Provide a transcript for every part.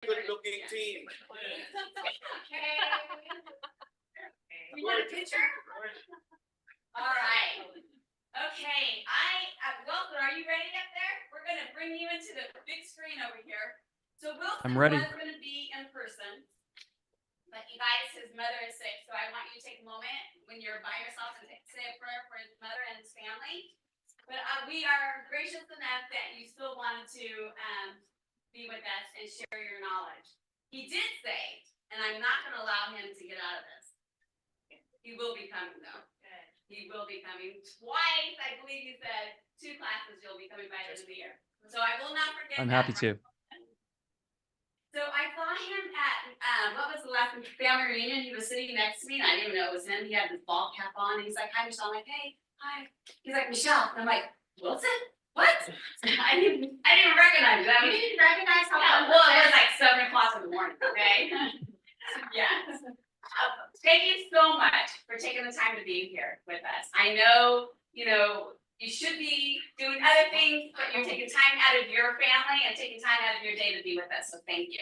Good-looking team. Okay. You want a picture? All right. Okay, Wilson, are you ready up there? We're gonna bring you into the big screen over here. So Wilson I'm ready. was gonna be in person, but you guys, his mother is sick, so I want you to take a moment when you're by yourself and say a prayer for his mother and his family. But we are gracious enough that you still wanted to be with us and share your knowledge. He did say, and I'm not going to allow him to get out of this. He will be coming though. He will be coming twice. I believe he said 2 classes you'll be coming by the end of the year. So I will not forget. I'm happy to. So I saw him at, what was the last family reunion? He was sitting next to me and I didn't even know it was him. He had his ball cap on and he's like, hi, Michelle. I'm like, hey, hi. He's like, Michelle. And I'm like, Wilson? What? I didn't recognize him. You didn't recognize how well, it was like 7 o'clock in the morning, okay? Yeah. Thank you so much for taking the time to be here with us. I know, you should be doing other things, but you're taking time out of your family and taking time out of your day to be with us. So thank you.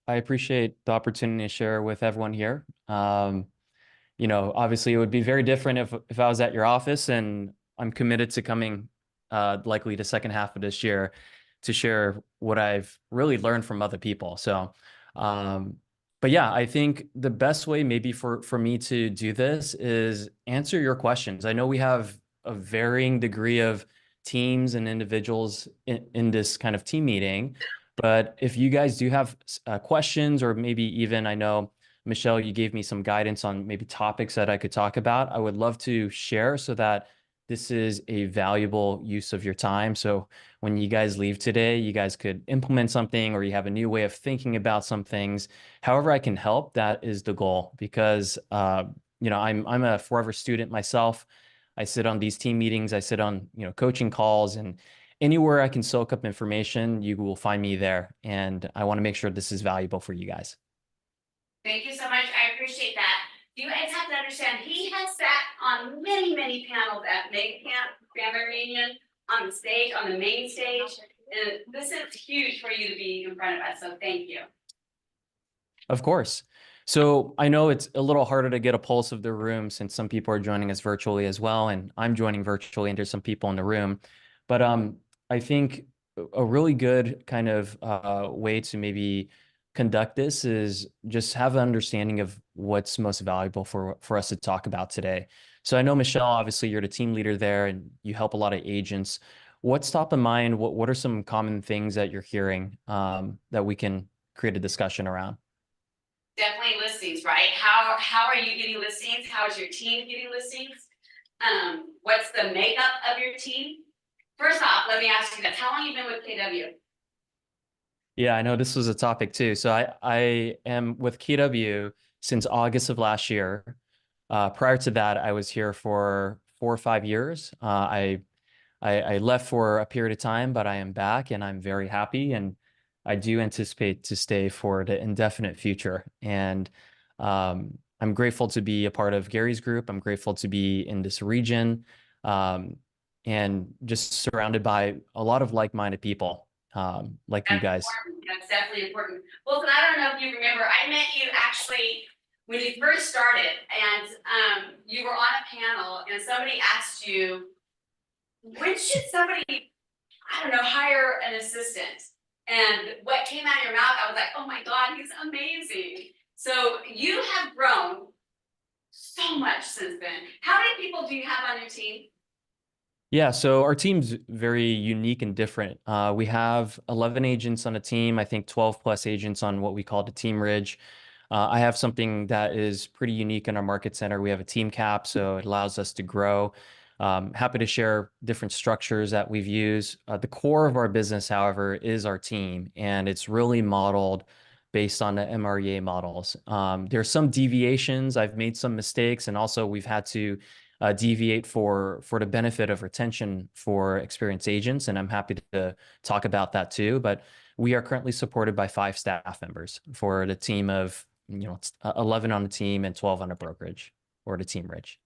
I appreciate the opportunity to share with everyone here. Obviously it would be very different if I was at your office, and I'm committed to coming likely the second half of this year to share what I've really learned from other people. So, but yeah, I think the best way maybe for me to do this is answer your questions. I know we have a varying degree of teams and individuals in this kind of team meeting, but if you guys do have questions, or maybe even, I know, Michelle, you gave me some guidance on maybe topics that I could talk about, I would love to share so that this is a valuable use of your time. So when you guys leave today, you guys could implement something, or you have a new way of thinking about some things. However I can help, that is the goal, because I'm a forever student myself. I sit on these team meetings, I sit on coaching calls, and anywhere I can soak up information, you will find me there. And I want to make sure this is valuable for you guys. Thank you so much. I appreciate that. You guys have to understand, he has sat on many, many panels at Mega Camp, family reunion, on the stage, on the main stage. And this is huge for you to be in front of us. So thank you. Of course. So I know it's a little harder to get a pulse of the room since some people are joining us virtually as well, and I'm joining virtually, and there's some people in the room. But I think a really good kind of way to maybe conduct this is just have an understanding of what's most valuable for us to talk about today. So I know, Michelle, obviously you're the team leader there and you help a lot of agents. What's top of mind? What are some common things that you're hearing that we can create a discussion around? Definitely listings, right? How are you getting listings? How is your team getting listings? What's the makeup of your team? First off, let me ask you this. How long have you been with KW? Yeah, I know this was a topic too. So I am with KW since August of last year. Prior to that, I was here for 4 or 5 years. I left for a period of time, but I am back and I'm very happy. And I do anticipate to stay for the indefinite future. And I'm grateful to be a part of Gary's group. I'm grateful to be in this region and just surrounded by a lot of like-minded people like you guys. Important. That's definitely important. Wilson, I don't know if you remember, I met you actually when you first started, and you were on a panel and somebody asked you, when should somebody, I don't know, hire an assistant? And what came out of your mouth, I was like, oh my God, he's amazing. So you have grown so much since then. How many people do you have on your team? Yeah, so our team's very unique and different. We have 11 agents on a team, I think 12 plus agents on what we call the Team Ridge. I have something that is pretty unique in our market center. We have a team cap, so it allows us to grow. Happy to share different structures that we've used. The core of our business, however, is our team, and it's really modeled based on the MREA models. There's some deviations. I've made some mistakes, and also we've had to deviate for the benefit of retention for experienced agents, and I'm happy to talk about that too. But we are currently supported by 5 staff members for the team of 11 on the team and 12 on a brokerage, or the Team Ridge.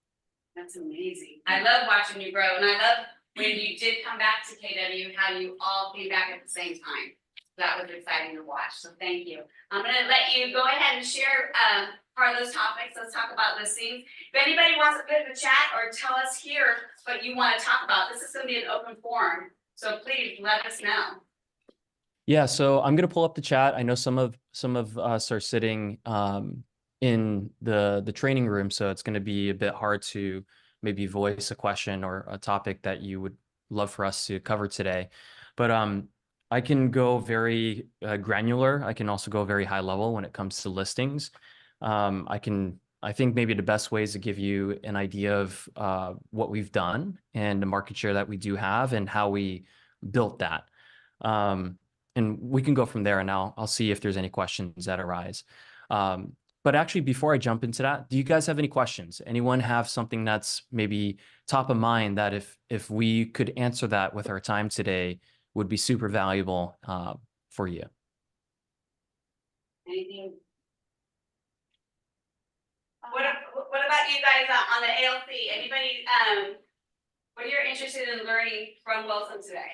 That's amazing. I love watching you grow, and I love when you did come back to KW, how you all came back at the same time. That was exciting to watch, so thank you. I'm gonna let you go ahead and share part of those topics. Let's talk about listings. If anybody wants to put in the chat or tell us here what you want to talk about, this is gonna be an open forum, so please let us know. Yeah, so I'm gonna pull up the chat. I know some of us are sitting in the training room, so it's gonna be a bit hard to maybe voice a question or a topic that you would love for us to cover today. But I can go very granular. I can also go very high level when it comes to listings. I think maybe the best way is to give you an idea of what we've done and the market share that we do have and how we built that. And we can go from there, and I'll see if there's any questions that arise. But actually, before I jump into that, do you guys have any questions? Anyone have something that's maybe top of mind that if we could answer that with our time today would be super valuable for you? Anything? What about you guys on the ALC? Anybody, what are you interested in learning from Wilson today?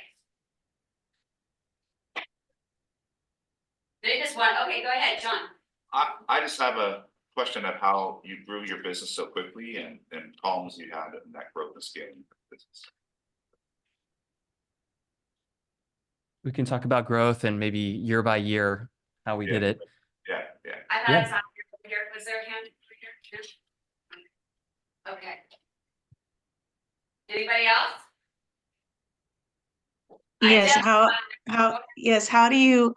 They just want, okay, go ahead, John. I just have a question of how you grew your business so quickly and problems you had in that growth and scaling your business. We can talk about growth and maybe year by year how we did it. Yeah. I thought I saw here. Was there a hand over here? Okay. Anybody else? Yes, how do you,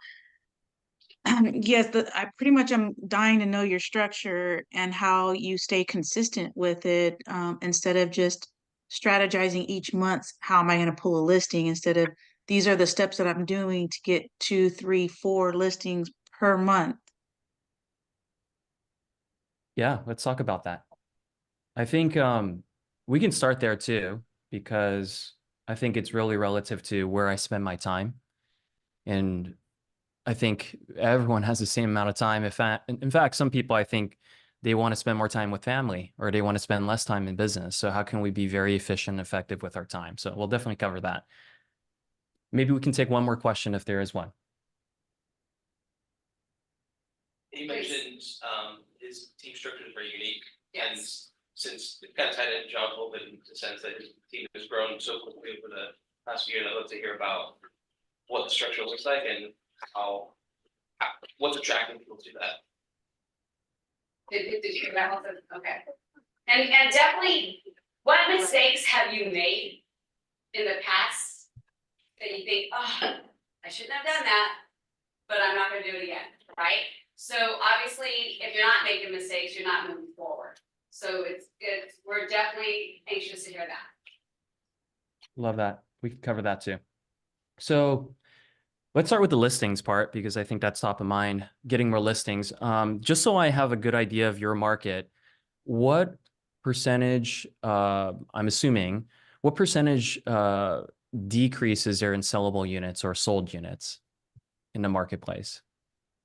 yes, I pretty much am dying to know your structure and how you stay consistent with it, instead of just strategizing each month, how am I going to pull a listing, instead of these are the steps that I'm doing to get 2, 3, 4 listings per month. Yeah, let's talk about that. I think we can start there too, because I think it's really relative to where I spend my time. And I think everyone has the same amount of time. In fact, some people, I think they want to spend more time with family or they want to spend less time in business. So how can we be very efficient and effective with our time? So we'll definitely cover that. Maybe we can take one more question if there is one. He mentioned his team structure is very unique. Yes. And since it kind of tied in John's whole in the sense that his team has grown so quickly over the past year, and I'd love to hear about what the structure looks like and what's attracting people to that. Did you hear that also? Okay. And definitely, what mistakes have you made in the past that you think, oh, I shouldn't have done that, but I'm not gonna do it again, right? So obviously, if you're not making mistakes, you're not moving forward. So we're definitely anxious to hear that. Love that. We can cover that too. So let's start with the listings part, because I think that's top of mind, getting more listings. Just so I have a good idea of your market, what percentage, I'm assuming, what percentage decrease is there in sellable units or sold units in the marketplace?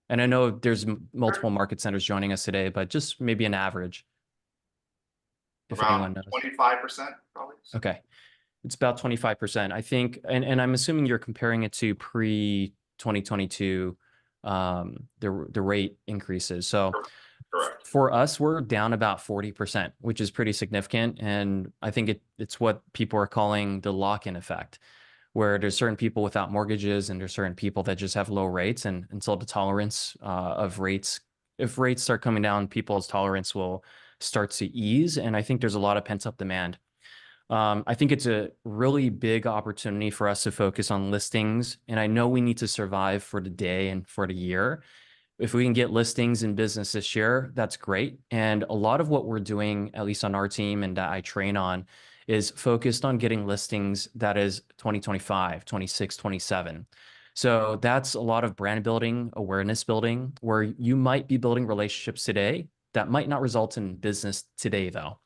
And I know there's multiple market centers joining us today, but just maybe an average. If anyone knows. 25%, probably. Okay. It's about 25%. I think, and I'm assuming you're comparing it to pre-2022, the rate increases. So Correct. for us, we're down about 40%, which is pretty significant. And I think it's what people are calling the lock-in effect, where there's certain people without mortgages and there's certain people that just have low rates, and until the tolerance of rates, if rates start coming down, people's tolerance will start to ease. And I think there's a lot of pent-up demand. I think it's a really big opportunity for us to focus on listings. And I know we need to survive for the day and for the year. If we can get listings in business this year, that's great. And a lot of what we're doing, at least on our team and that I train on, is focused on getting listings that is 2025, 26, 27. So that's a lot of brand building, awareness building, where you might be building relationships today that might not result in business today, though.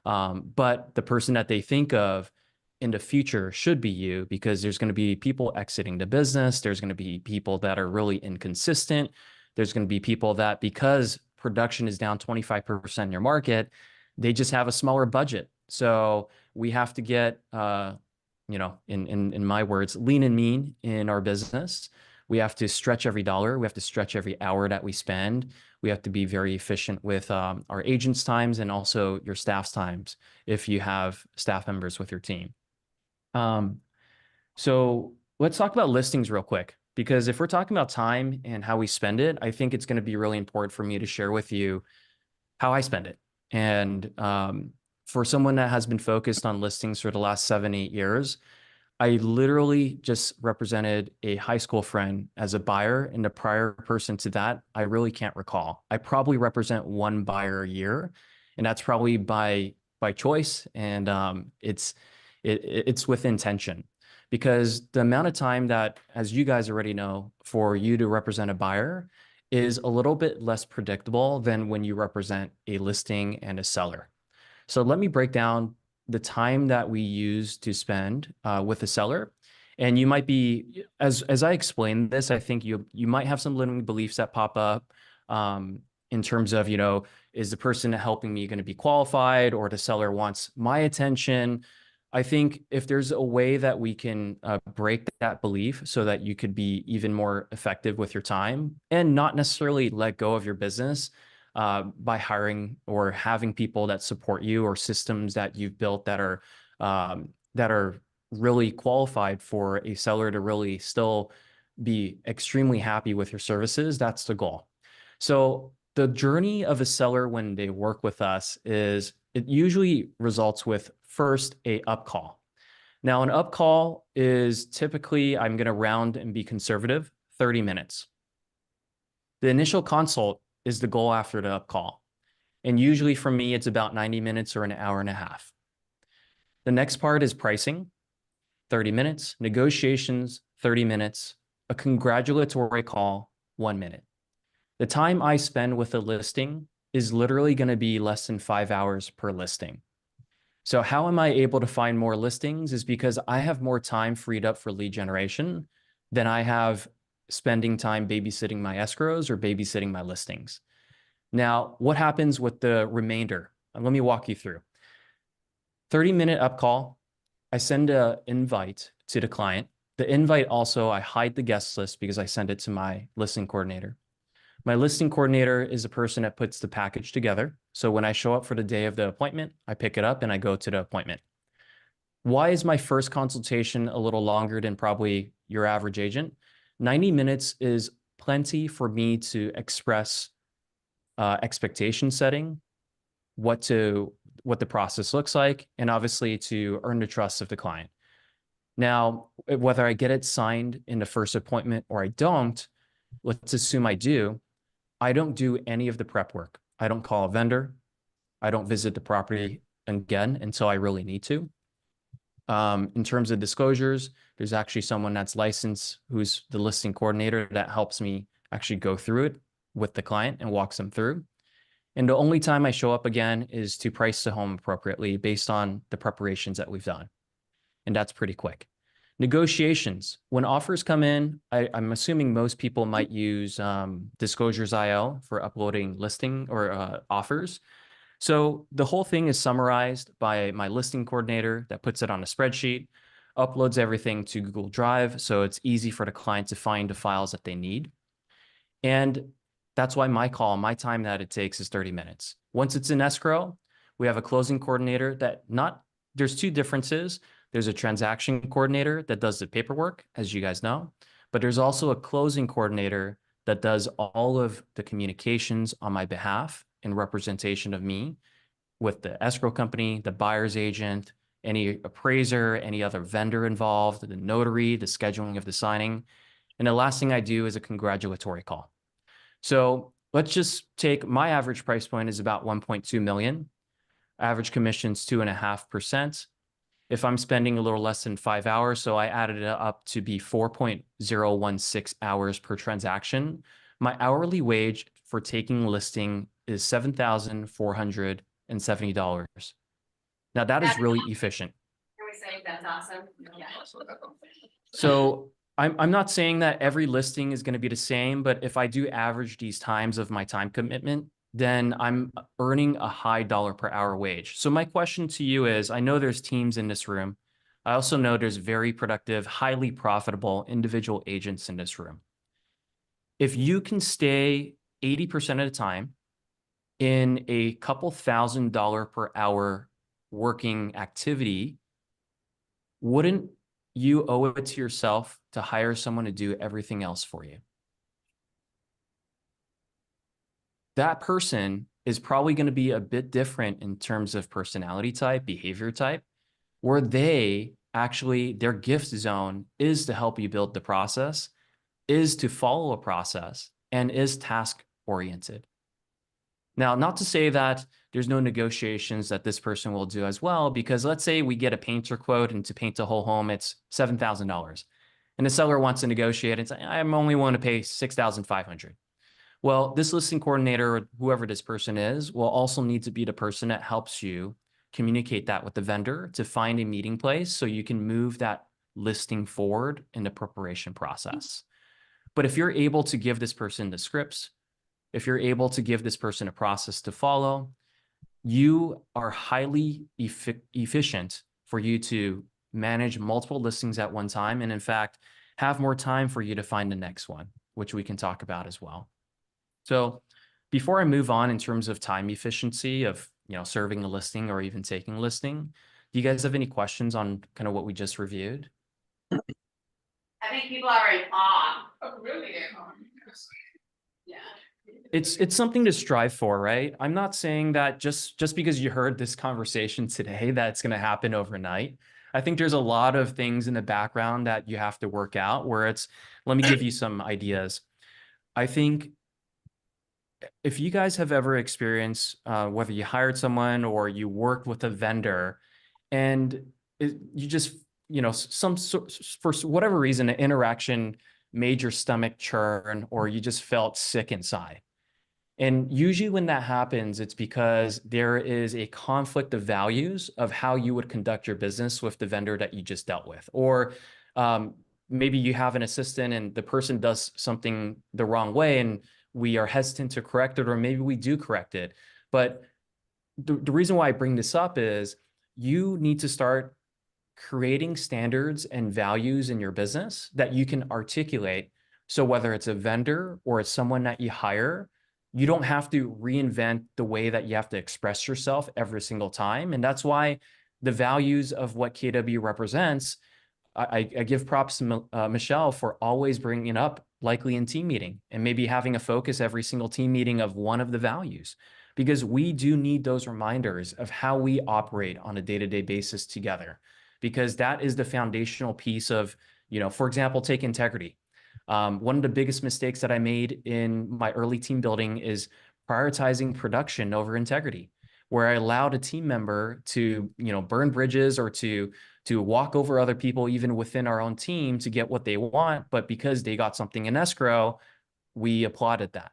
But the person that they think of in the future should be you, because there's going to be people exiting the business. There's going to be people that are really inconsistent. There's going to be people that, because production is down 25% in your market, they just have a smaller budget. So we have to get, in my words, lean and mean in our business. We have to stretch every dollar. We have to stretch every hour that we spend. We have to be very efficient with our agents' times and also your staff's times if you have staff members with your team. So let's talk about listings real quick, because if we're talking about time and how we spend it, I think it's going to be really important for me to share with you how I spend it. And for someone that has been focused on listings for the last 7-8 years, I literally just represented a high school friend as a buyer, and the prior person to that, I really can't recall. I probably represent one buyer a year, and that's probably by choice, and it's with intention, because the amount of time that, as you guys already know, for you to represent a buyer is a little bit less predictable than when you represent a listing and a seller. So let me break down the time that we use to spend with a seller. And you might be, as I explain this, I think you might have some limiting beliefs that pop up in terms of, is the person helping me going to be qualified, or the seller wants my attention? I think if there's a way that we can break that belief so that you could be even more effective with your time and not necessarily let go of your business by hiring or having people that support you, or systems that you've built that are really qualified for a seller to really still be extremely happy with your services, that's the goal. So the journey of a seller when they work with us is, it usually results with first a up call. Now, an up call is typically, I'm going to round and be conservative, 30 minutes. The initial consult is the goal after the up call. And usually for me, it's about 90 minutes or an hour and a half. The next part is pricing, 30 minutes, negotiations, 30 minutes, a congratulatory call, 1 minute. The time I spend with a listing is literally going to be less than 5 hours per listing. So how am I able to find more listings? Is because I have more time freed up for lead generation than I have spending time babysitting my escrows or babysitting my listings. Now, what happens with the remainder? Let me walk you through. 30-minute up call. I send an invite to the client. The invite also, I hide the guest list because I send it to my listing coordinator. My listing coordinator is the person that puts the package together. So when I show up for the day of the appointment, I pick it up and I go to the appointment. Why is my first consultation a little longer than probably your average agent? 90 minutes is plenty for me to express expectation setting, what the process looks like, and obviously to earn the trust of the client. Now, whether I get it signed in the first appointment or I don't, let's assume I do, I don't do any of the prep work. I don't call a vendor. I don't visit the property again until I really need to. In terms of disclosures, there's actually someone that's licensed who's the listing coordinator that helps me actually go through it with the client and walks them through. And the only time I show up again is to price the home appropriately based on the preparations that we've done. And that's pretty quick. Negotiations. When offers come in, I'm assuming most people might use Disclosures.io for uploading listing or offers. So the whole thing is summarized by my listing coordinator that puts it on a spreadsheet, uploads everything to Google Drive, so it's easy for the client to find the files that they need. And that's why my time that it takes is 30 minutes. Once it's in escrow, we have a closing coordinator there's two differences. There's a transaction coordinator that does the paperwork, as you guys know, but there's also a closing coordinator that does all of the communications on my behalf in representation of me with the escrow company, the buyer's agent, any appraiser, any other vendor involved, the notary, the scheduling of the signing. And the last thing I do is a congratulatory call. So let's just take my average price point is about 1.2 million. Average commission's 2.5%. If I'm spending a little less than 5 hours, so I added it up to be 4.016 hours per transaction, my hourly wage for taking listing is $7,470. Now that is really efficient. Can we say that's awesome? Yeah. So I'm not saying that every listing is going to be the same, but if I do average these times of my time commitment, then I'm earning a high dollar per hour wage. So my question to you is, I know there's teams in this room. I also know there's very productive, highly profitable individual agents in this room. If you can stay 80% of the time in a couple $1,000 per hour working activity, wouldn't you owe it to yourself to hire someone to do everything else for you? That person is probably going to be a bit different in terms of personality type, behavior type, where they actually, their gift zone is to help you build the process, is to follow a process, and is task oriented. Now, not to say that there's no negotiations that this person will do as well, because let's say we get a painter quote, and to paint the whole home, it's $7,000. And the seller wants to negotiate and say, I'm only willing to pay $6,500. Well, this listing coordinator, or whoever this person is, will also need to be the person that helps you communicate that with the vendor to find a meeting place so you can move that listing forward in the preparation process. But if you're able to give this person the scripts, if you're able to give this person a process to follow, you are highly efficient for you to manage multiple listings at one time. And in fact, have more time for you to find the next one, which we can talk about as well. So before I move on in terms of time efficiency of, serving a listing or even taking a listing, do you guys have any questions on kind of what we just reviewed? I think people are in awe. Oh, really? Yeah. It's something to strive for, right? I'm not saying that just because you heard this conversation today, that it's going to happen overnight. I think there's a lot of things in the background that you have to work out where let me give you some ideas. I think if you guys have ever experienced, whether you hired someone or you worked with a vendor and you just, for whatever reason, an interaction made your stomach churn or you just felt sick inside. And usually when that happens, it's because there is a conflict of values of how you would conduct your business with the vendor that you just dealt with. Or maybe you have an assistant and the person does something the wrong way and we are hesitant to correct it, or maybe we do correct it. But the reason why I bring this up is you need to start creating standards and values in your business that you can articulate. So whether it's a vendor or it's someone that you hire, you don't have to reinvent the way that you have to express yourself every single time. And that's why the values of what KW represents, I give props to Michelle for always bringing it up, likely in team meeting, and maybe having a focus every single team meeting of one of the values, because we do need those reminders of how we operate on a day-to-day basis together, because that is the foundational piece of, for example, take integrity. One of the biggest mistakes that I made in my early team building is prioritizing production over integrity, where I allowed a team member to, burn bridges or to walk over other people, even within our own team, to get what they want. But because they got something in escrow, we applauded that.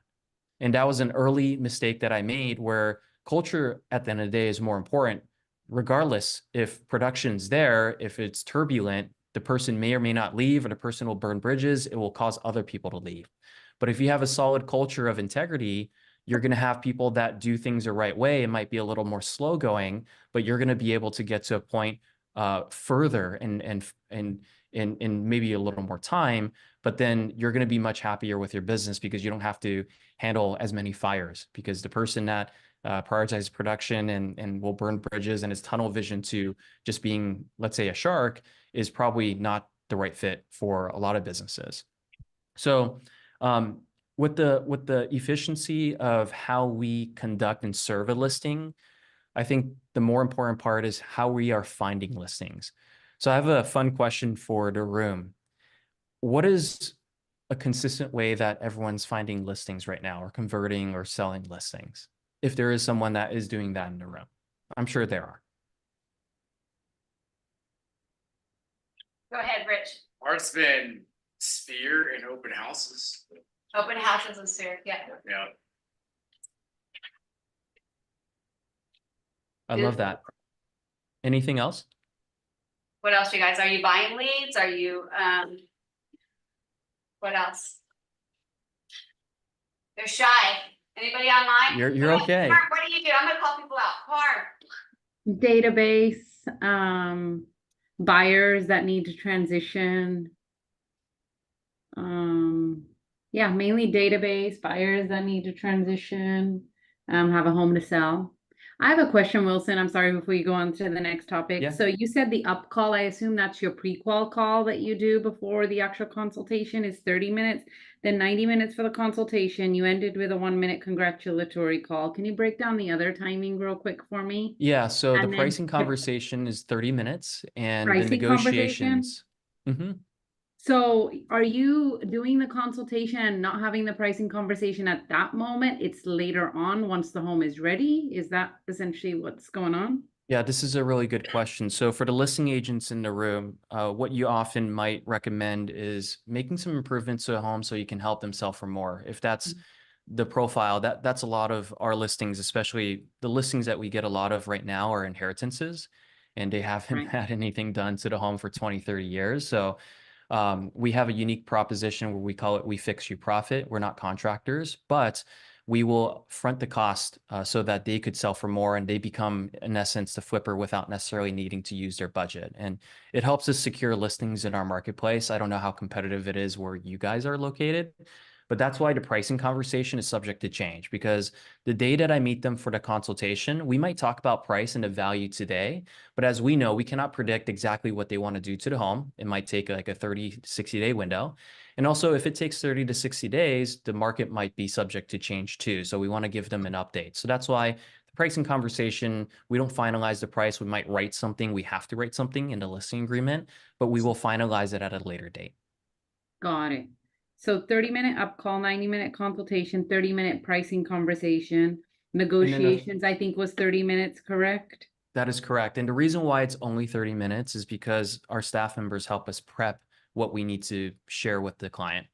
And that was an early mistake that I made, where culture at the end of the day is more important. Regardless if production's there, if it's turbulent, the person may or may not leave, or the person will burn bridges. It will cause other people to leave. But if you have a solid culture of integrity, you're going to have people that do things the right way. It might be a little more slow going, but you're going to be able to get to a point further and maybe a little more time, but then you're going to be much happier with your business because you don't have to handle as many fires, because the person that prioritizes production and will burn bridges and is tunnel vision to just being, let's say, a shark, is probably not the right fit for a lot of businesses. So with the efficiency of how we conduct and serve a listing, I think the more important part is how we are finding listings. So I have a fun question for the room. What is a consistent way that everyone's finding listings right now, or converting or selling listings? If there is someone that is doing that in the room, I'm sure there are. Go ahead, Rich. Ours been Sphere and open houses. Open houses and Sphere, yeah. Yeah. I love that. Anything else? What else, you guys? Are you buying leads? Are you, what else? They're shy. Anybody online? You're okay. Carm, what do you do? I'm gonna call people out. Carm. Database, buyers that need to transition, Yeah, mainly database buyers that need to transition, have a home to sell. I have a question, Wilson. I'm sorry before you go on to the next topic. Yeah. So you said the up call, I assume that's your pre-qual call that you do before the actual consultation is 30 minutes, then 90 minutes for the consultation. You ended with a 1-minute congratulatory call. Can you break down the other timing real quick for me? Yeah, so the And then pricing conversation is 30 minutes and the pricing conversation? negotiations. Mhm. So are you doing the consultation and not having the pricing conversation at that moment? It's later on once the home is ready? Is that essentially what's going on? Yeah, this is a really good question. So for the listing agents in the room, what you often might recommend is making some improvements to a home so you can help them sell for more. If that's the profile, that's a lot of our listings, especially the listings that we get a lot of right now are inheritances, and they haven't Right. had anything done to the home for 20, 30 years. So we have a unique proposition where we call it "We Fix You Profit." We're not contractors, but we will front the cost so that they could sell for more and they become, in essence, the flipper without necessarily needing to use their budget. And it helps us secure listings in our marketplace. I don't know how competitive it is where you guys are located, but that's why the pricing conversation is subject to change, because the day that I meet them for the consultation, we might talk about price and the value today. But as we know, we cannot predict exactly what they want to do to the home. It might take like a 30, 60-day window. And also, if it takes 30 to 60 days, the market might be subject to change too. So we want to give them an update. So that's why the pricing conversation, we don't finalize the price. We might write something. We have to write something in the listing agreement, but we will finalize it at a later date. Got it. So 30-minute up call, 90-minute consultation, 30-minute pricing conversation, then negotiations, I think was 30 minutes, correct? That is correct. And the reason why it's only 30 minutes is because our staff members help us prep what we need to share with the client.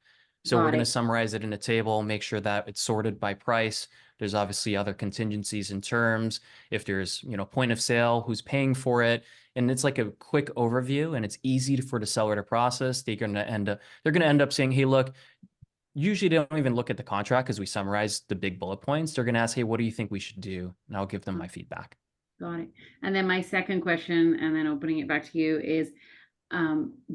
So we're Got going to it. summarize it in a table, make sure that it's sorted by price. There's obviously other contingencies and terms. If there's, point of sale, who's paying for it. And it's like a quick overview and it's easy for the seller to process. They're going to end up saying, hey, look, usually they don't even look at the contract because we summarize the big bullet points. They're going to ask, hey, what do you think we should do? And I'll give them my feedback. Got it. And then my second question, and then opening it back to you, is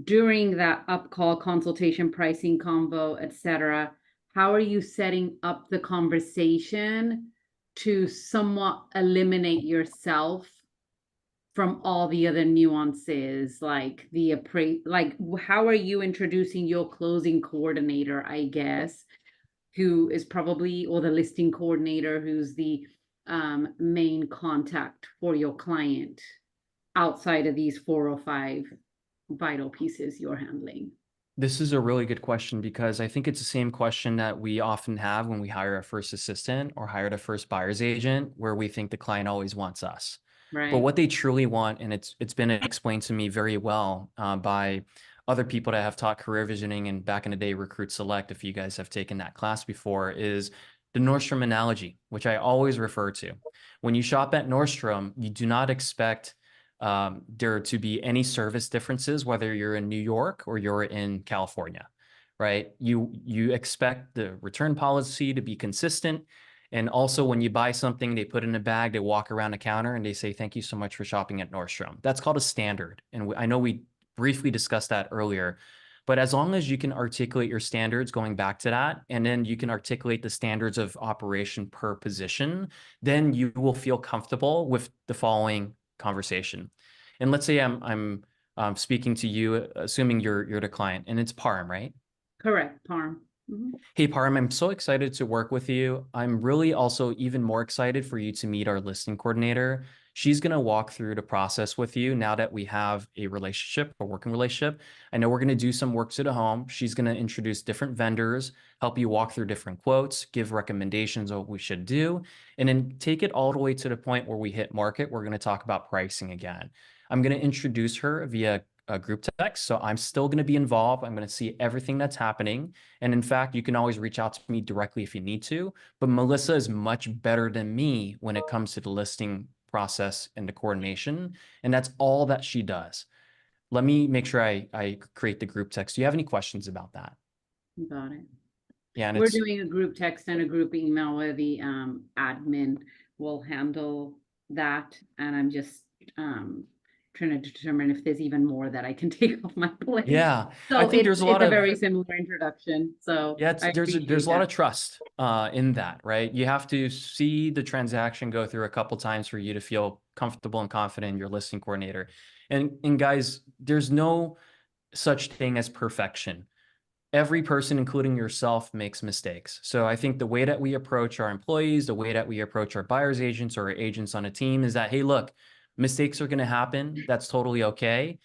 during that up call consultation, pricing convo, etc., how are you setting up the conversation to somewhat eliminate yourself from all the other nuances, like how are you introducing your closing coordinator, I guess, who is probably, or the listing coordinator, who's the main contact for your client outside of these 4 or 5 vital pieces you're handling? This is a really good question because I think it's the same question that we often have when we hire a first assistant or hire a first buyer's agent, where we think the client always wants us. But Right. what they truly want, and it's been explained to me very well by other people that have taught career visioning and back in the day Recruit Select, if you guys have taken that class before, is the Nordstrom analogy, which I always refer to. When you shop at Nordstrom, you do not expect there to be any service differences, whether you're in New York or you're in California, right? You expect the return policy to be consistent. And also when you buy something, they put in a bag, they walk around the counter and they say, thank you so much for shopping at Nordstrom. That's called a standard. And I know we briefly discussed that earlier, but as long as you can articulate your standards going back to that, and then you can articulate the standards of operation per position, then you will feel comfortable with the following conversation. And let's say I'm speaking to you, assuming you're the client, and it's Parm, right? Correct, Parm. Mhm. Hey, Parm, I'm so excited to work with you. I'm really also even more excited for you to meet our listing coordinator. She's going to walk through the process with you now that we have a relationship, a working relationship. I know we're going to do some work to the home. She's going to introduce different vendors, help you walk through different quotes, give recommendations of what we should do, and then take it all the way to the point where we hit market. We're going to talk about pricing again. I'm going to introduce her via a group text. So I'm still going to be involved. I'm going to see everything that's happening. And in fact, you can always reach out to me directly if you need to. But Melissa is much better than me when it comes to the listing process and the coordination. And that's all that she does. Let me make sure I create the group text. Do you have any questions about that? Got it. Yeah, and We're doing a group text and a group email where the admin will handle that. And I'm just trying to determine if there's even more that I can take off my plate. Yeah, So I think it's, there's a it's lot a of, very similar introduction, so yeah, it's, I there's appreciate a lot that. of trust in that, right? You have to see the transaction go through a couple times for you to feel comfortable and confident in your listing coordinator. And guys, there's no such thing as perfection. Every person, including yourself, makes mistakes. So I think the way that we approach our employees, the way that we approach our buyer's agents or our agents on a team is that, hey, look, mistakes are going to happen. That's totally okay.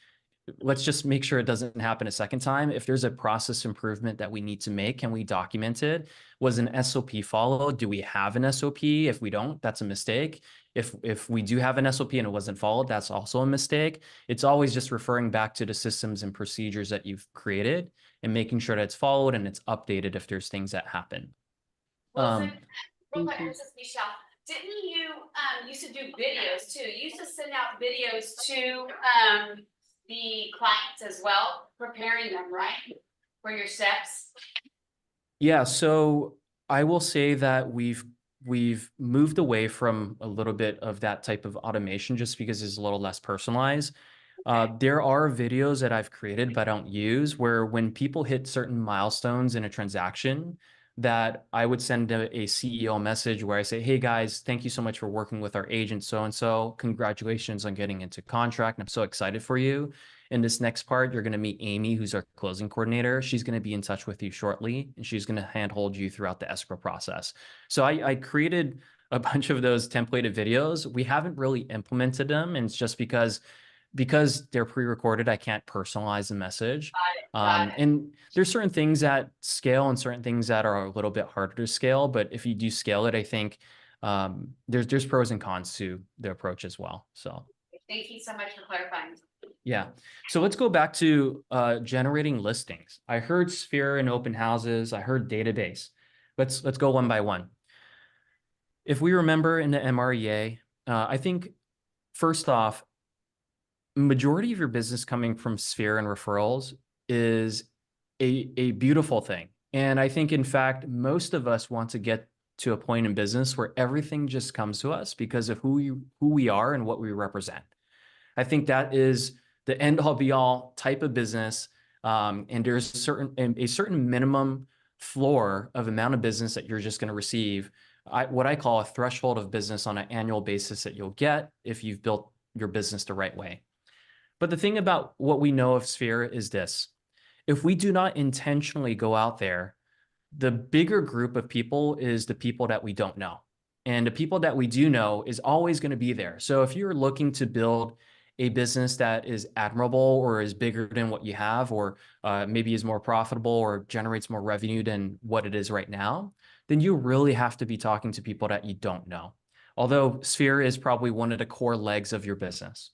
Let's just make sure it doesn't happen a second time. If there's a process improvement that we need to make, can we document it? Was an SOP followed? Do we have an SOP? If we don't, that's a mistake. If we do have an SOP and it wasn't followed, that's also a mistake. It's always just referring back to the systems and procedures that you've created and making sure that it's followed and it's updated if there's things that happen. Wilson, real thank quick, you. this is Michelle. Didn't you, used to do videos too? You used to send out videos to, the clients as well, preparing them, right? For your steps? Yeah, so I will say that we've moved away from a little bit of that type of automation just because it's a little less personalized. There are videos that I've created but I don't use where when people hit certain milestones in a transaction that I would send a CEO message where I say, hey guys, thank you so much for working with our agent so-and-so. Congratulations on getting into contract. And I'm so excited for you. In this next part, you're going to meet Amy, who's our closing coordinator. She's going to be in touch with you shortly, and she's going to handhold you throughout the escrow process. So I created a bunch of those templated videos. We haven't really implemented them, and it's just because they're pre-recorded, I can't personalize the message. Got it. And there's certain things that scale and certain things that are a little bit harder to scale. But if you do scale it, I think there's pros and cons to the approach as well. So Thank you so much for clarifying. yeah. So let's go back to generating listings. I heard Sphere and open houses. I heard database. Let's go one by one. If we remember in the MREA, I think first off, majority of your business coming from Sphere and referrals is a beautiful thing. And I think, in fact, most of us want to get to a point in business where everything just comes to us because of who we are and what we represent. I think that is the end all be all type of business. And there's a certain minimum floor of amount of business that you're just going to receive. What I call a threshold of business on an annual basis that you'll get if you've built your business the right way. But the thing about what we know of Sphere is this: if we do not intentionally go out there, the bigger group of people is the people that we don't know. And the people that we do know is always going to be there. So if you're looking to build a business that is admirable or is bigger than what you have, or maybe is more profitable or generates more revenue than what it is right now, then you really have to be talking to people that you don't know. Although Sphere is probably one of the core legs of your business.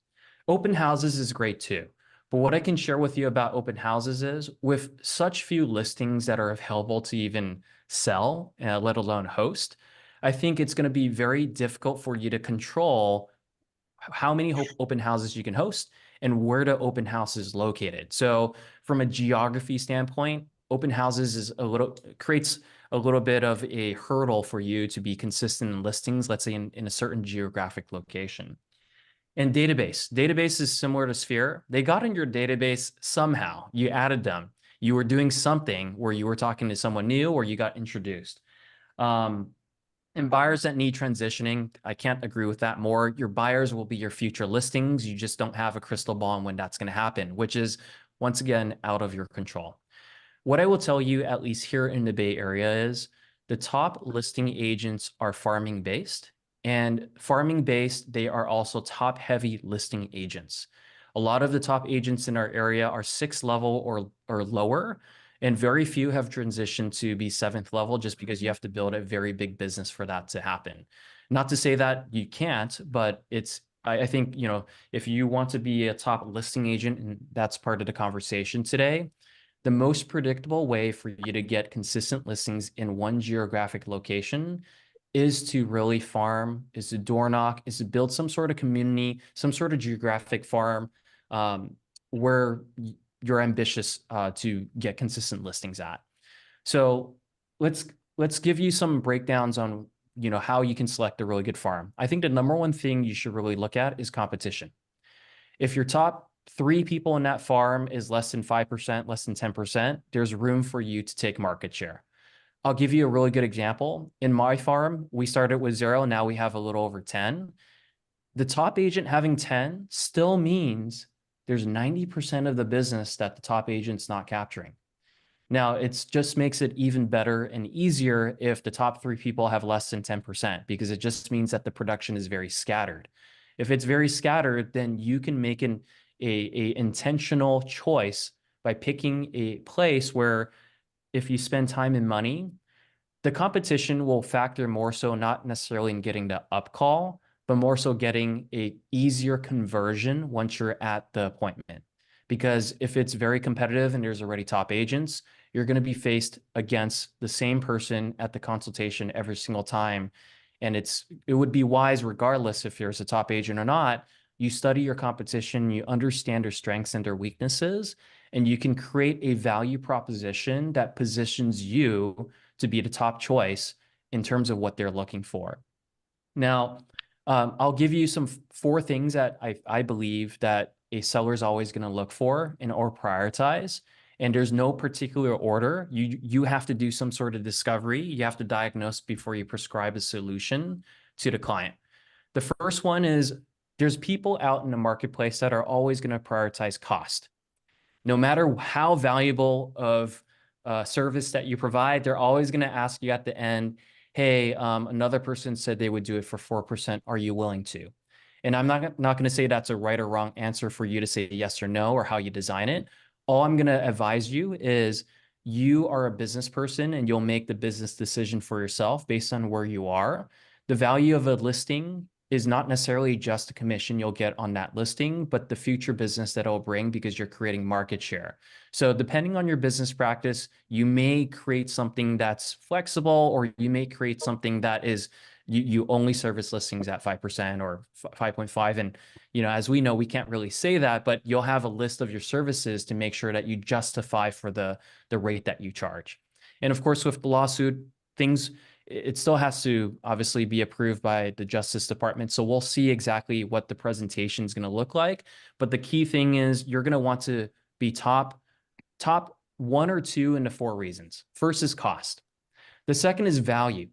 Open houses is great too. But what I can share with you about open houses is with such few listings that are available to even sell, let alone host, I think it's going to be very difficult for you to control how many open houses you can host and where the open house is located. So from a geography standpoint, open houses is creates a little bit of a hurdle for you to be consistent in listings, let's say in a certain geographic location. And database is similar to Sphere. They got in your database somehow. You added them. You were doing something where you were talking to someone new or you got introduced. And buyers that need transitioning, I can't agree with that more. Your buyers will be your future listings. You just don't have a crystal ball on when that's going to happen, which is, once again, out of your control. What I will tell you, at least here in the Bay Area, is the top listing agents are farming based. And farming based, they are also top heavy listing agents. A lot of the top agents in our area are 6th level or lower, and very few have transitioned to be 7th level just because you have to build a very big business for that to happen. Not to say that you can't, but I think, if you want to be a top listing agent, and that's part of the conversation today, the most predictable way for you to get consistent listings in one geographic location is to really farm, is to door knock, is to build some sort of community, some sort of geographic farm where you're ambitious to get consistent listings at. So let's give you some breakdowns on how you can select a really good farm. I think the number one thing you should really look at is competition. If your top 3 people in that farm is less than 5%, less than 10%, there's room for you to take market share. I'll give you a really good example. In my farm, we started with 0, now we have a little over 10. The top agent having 10 still means there's 90% of the business that the top agent's not capturing. Now, it just makes it even better and easier if the top 3 people have less than 10%, because it just means that the production is very scattered. If it's very scattered, then you can make a intentional choice by picking a place where if you spend time and money, the competition will factor more so not necessarily in getting the up call, but more so getting a easier conversion once you're at the appointment. Because if it's very competitive and there's already top agents, you're going to be faced against the same person at the consultation every single time. And it would be wise, regardless if there's a top agent or not, you study your competition, you understand their strengths and their weaknesses, and you can create a value proposition that positions you to be the top choice in terms of what they're looking for. Now, I'll give you some 4 things that I believe that a seller is always going to look for or prioritize. And there's no particular order. You have to do some sort of discovery. You have to diagnose before you prescribe a solution to the client. The first one is there's people out in the marketplace that are always going to prioritize cost. No matter how valuable of service that you provide, they're always going to ask you at the end, hey, another person said they would do it for 4%. Are you willing to? And I'm not going to say that's a right or wrong answer for you to say yes or no or how you design it. All I'm going to advise you is you are a business person and you'll make the business decision for yourself based on where you are. The value of a listing is not necessarily just a commission you'll get on that listing, but the future business that it'll bring because you're creating market share. So depending on your business practice, you may create something that's flexible, or you may create something that is you only service listings at 5% or 5.5. And, as we know, we can't really say that, but you'll have a list of your services to make sure that you justify for the rate that you charge. And of course, with the lawsuit, it still has to obviously be approved by the Justice Department. So we'll see exactly what the presentation is going to look like. But the key thing is you're going to want to be top 1 or 2 into 4 reasons. First is cost. The second is value.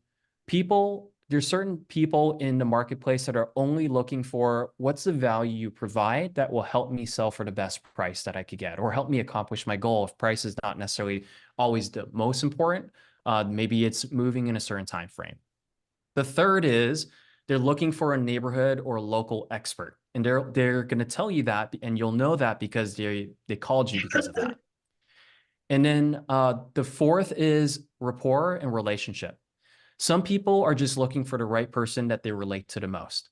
There's certain people in the marketplace that are only looking for what's the value you provide that will help me sell for the best price that I could get, or help me accomplish my goal. If price is not necessarily always the most important, maybe it's moving in a certain time frame. The third is they're looking for a neighborhood or local expert, and they're going to tell you that, and you'll know that because they called you because of that. And then the fourth is rapport and relationship. Some people are just looking for the right person that they relate to the most.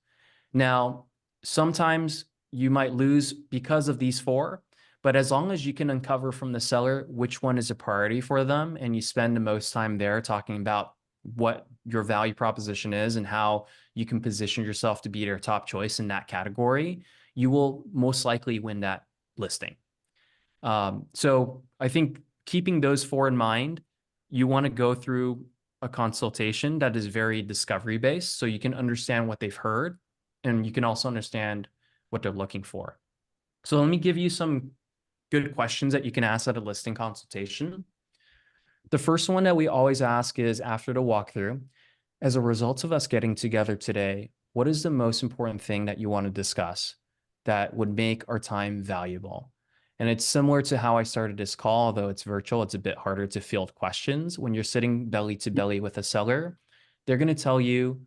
Now, sometimes you might lose because of these 4, but as long as you can uncover from the seller which one is a priority for them, and you spend the most time there talking about what your value proposition is and how you can position yourself to be their top choice in that category, you will most likely win that listing. So I think keeping those 4 in mind, you want to go through a consultation that is very discovery based, so you can understand what they've heard and you can also understand what they're looking for. So let me give you some good questions that you can ask at a listing consultation. The first one that we always ask is, after the walkthrough, as a result of us getting together today, what is the most important thing that you want to discuss that would make our time valuable? And it's similar to how I started this call, although it's virtual, it's a bit harder to field questions. When you're sitting belly to belly with a seller, they're going to tell you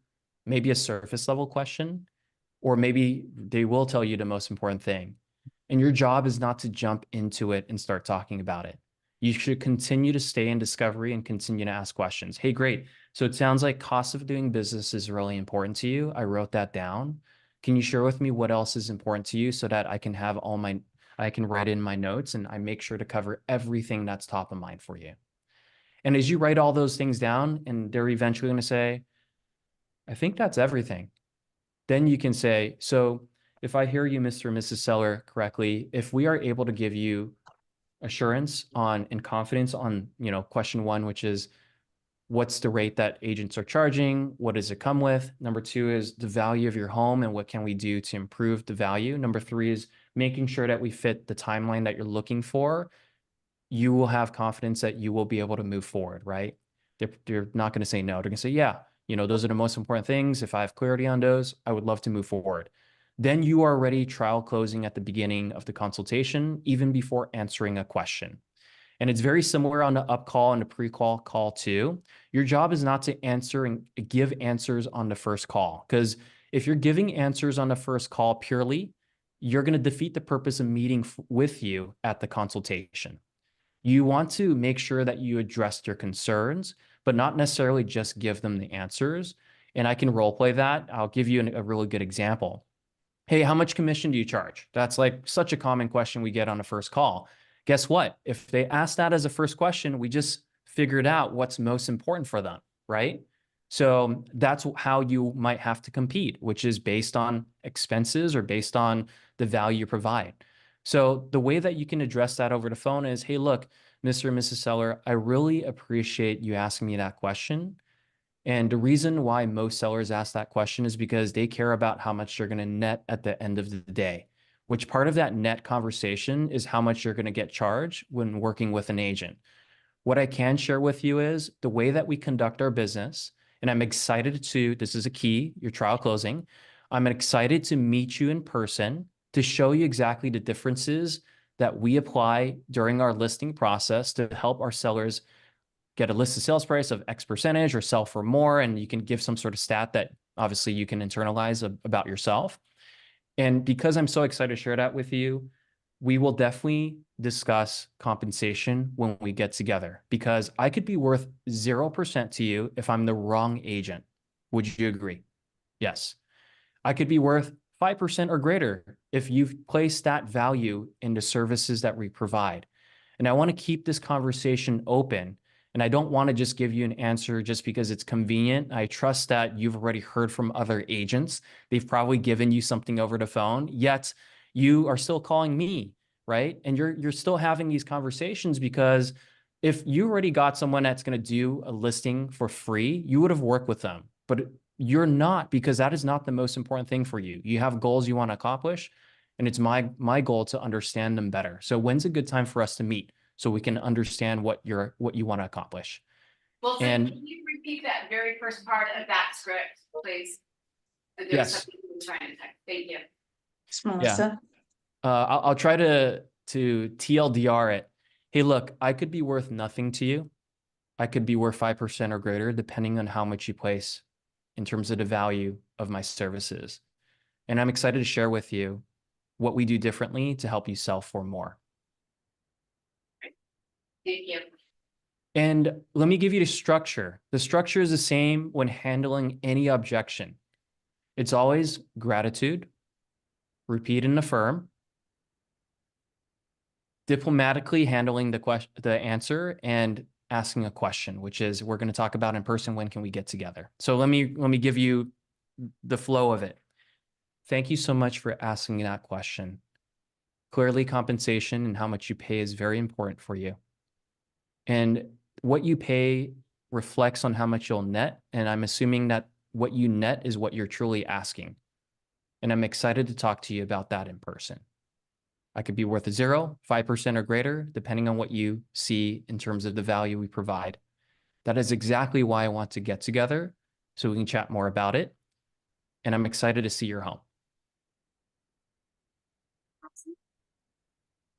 maybe a surface level question, or maybe they will tell you the most important thing. And your job is not to jump into it and start talking about it. You should continue to stay in discovery and continue to ask questions. Hey, great. So it sounds like cost of doing business is really important to you. I wrote that down. Can you share with me what else is important to you so that I can have I can write in my notes and I make sure to cover everything that's top of mind for you. And as you write all those things down, and they're eventually going to say, I think that's everything. Then you can say, so if I hear you, Mr. and Mrs. Seller, correctly, if we are able to give you assurance on and confidence on, question 1, which is what's the rate that agents are charging? What does it come with? Number two is the value of your home and what can we do to improve the value? Number three is making sure that we fit the timeline that you're looking for. You will have confidence that you will be able to move forward, right? They're not going to say no. They're going to say, yeah, you know, those are the most important things. If I have clarity on those, I would love to move forward. Then you are already trial closing at the beginning of the consultation, even before answering a question. And it's very similar on the up call and the pre-call call too. Your job is not to answer and give answers on the first call, because if you're giving answers on the first call purely, you're going to defeat the purpose of meeting with you at the consultation. You want to make sure that you address their concerns, but not necessarily just give them the answers. And I can role play that. I'll give you a really good example. Hey, how much commission do you charge? That's like such a common question we get on the first call. Guess what? If they ask that as a first question, we just figured out what's most important for them, right? So that's how you might have to compete, which is based on expenses or based on the value you provide. So the way that you can address that over the phone is, hey, look, Mr. and Mrs. Seller, I really appreciate you asking me that question. And the reason why most sellers ask that question is because they care about how much they're going to net at the end of the day, which part of that net conversation is how much you're going to get charged when working with an agent. What I can share with you is the way that we conduct our business, and I'm excited to, this is a key, your trial closing. I'm excited to meet you in person to show you exactly the differences that we apply during our listing process to help our sellers get a listed sales price of X percentage or sell for more. And you can give some sort of stat that obviously you can internalize about yourself. And because I'm so excited to share that with you, we will definitely discuss compensation when we get together, because I could be worth 0% to you if I'm the wrong agent. Would you agree? Yes. I could be worth 5% or greater if you've placed that value into services that we provide. And I want to keep this conversation open. And I don't want to just give you an answer just because it's convenient. I trust that you've already heard from other agents. They've probably given you something over the phone, yet you are still calling me, right? And you're still having these conversations because if you already got someone that's going to do a listing for free, you would have worked with them. But you're not, because that is not the most important thing for you. You have goals you want to accomplish, and it's my goal to understand them better. So when's a good time for us to meet so we can understand what you want to accomplish? Well, so And can you repeat that very first part of that script, please? There's yes. something I'm trying to type. Thank you. It's Melissa. I'll try to TLDR it. Hey, look, I could be worth nothing to you. I could be worth 5% or greater, depending on how much you place in terms of the value of my services. And I'm excited to share with you what we do differently to help you sell for more. Thank you. And let me give you the structure. The structure is the same when handling any objection. It's always gratitude, repeat and affirm, diplomatically handling the answer, and asking a question, which is we're going to talk about in person. When can we get together? So let me give you the flow of it. Thank you so much for asking that question. Clearly, compensation and how much you pay is very important for you. And what you pay reflects on how much you'll net. And I'm assuming that what you net is what you're truly asking. And I'm excited to talk to you about that in person. I could be worth 0, 5% or greater, depending on what you see in terms of the value we provide. That is exactly why I want to get together so we can chat more about it. And I'm excited to see your home.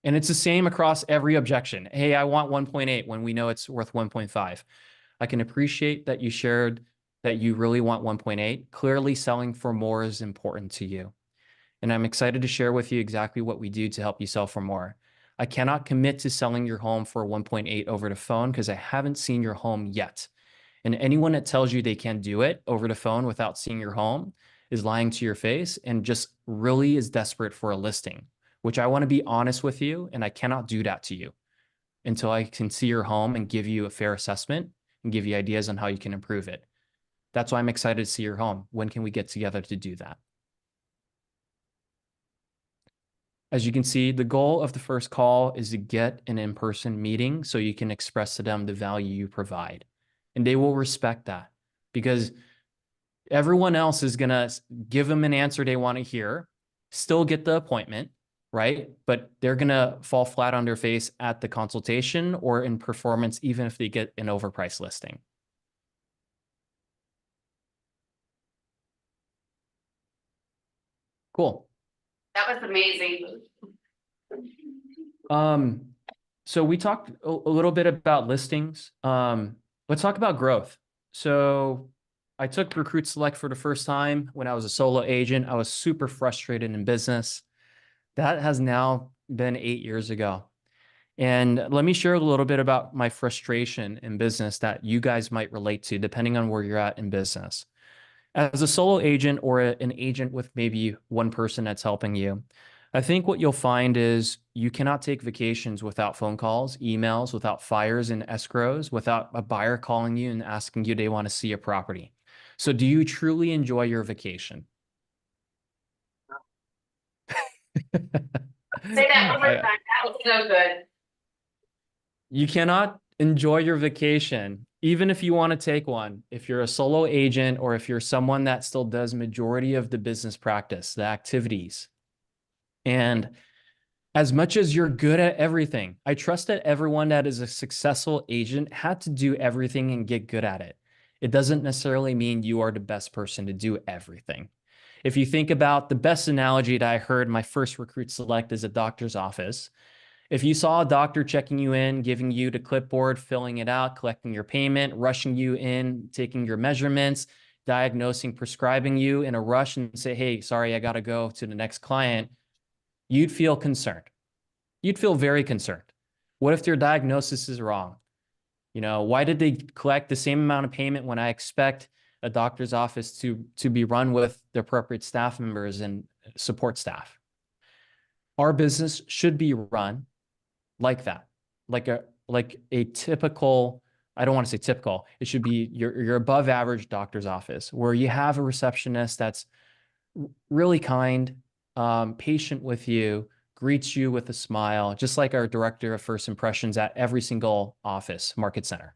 And it's the same across every objection. Hey, I want 1.8 when we know it's worth 1.5. I can appreciate that you shared that you really want 1.8. Clearly, selling for more is important to you. And I'm excited to share with you exactly what we do to help you sell for more. I cannot commit to selling your home for 1.8 over the phone because I haven't seen your home yet. And anyone that tells you they can do it over the phone without seeing your home is lying to your face and just really is desperate for a listing, which I want to be honest with you, and I cannot do that to you until I can see your home and give you a fair assessment and give you ideas on how you can improve it. That's why I'm excited to see your home. When can we get together to do that? As you can see, the goal of the first call is to get an in-person meeting so you can express to them the value you provide. and they will respect that because everyone else is going to give them an answer they want to hear, still get the appointment, right? But they're going to fall flat on their face at the consultation or in performance, even if they get an overpriced listing. Cool. That was amazing. So we talked a little bit about listings. Let's talk about growth. So I took Recruit Select for the first time when I was a solo agent. I was super frustrated in business. That has now been 8 years ago. And let me share a little bit about my frustration in business that you guys might relate to, depending on where you're at in business. As a solo agent or an agent with maybe one person that's helping you, I think what you'll find is you cannot take vacations without phone calls, emails, without fires and escrows, without a buyer calling you and asking you they want to see a property. So do you truly enjoy your vacation? Say that one more time. That was so good. You cannot enjoy your vacation, even if you want to take one. If you're a solo agent or if you're someone that still does majority of the business practice, the activities. And as much as you're good at everything, I trust that everyone that is a successful agent had to do everything and get good at it. It doesn't necessarily mean you are the best person to do everything. If you think about the best analogy that I heard my first Recruit Select is a doctor's office. If you saw a doctor checking you in, giving you the clipboard, filling it out, collecting your payment, rushing you in, taking your measurements, diagnosing, prescribing you in a rush and say, hey, sorry, I got to go to the next client, you'd feel concerned. You'd feel very concerned. What if their diagnosis is wrong? You know, why did they collect the same amount of payment when I expect a doctor's office to be run with the appropriate staff members and support staff? Our business should be run like that, like a typical, I don't want to say typical, it should be your above average doctor's office where you have a receptionist that's really kind, patient with you, greets you with a smile, just like our director of first impressions at every single office, market center.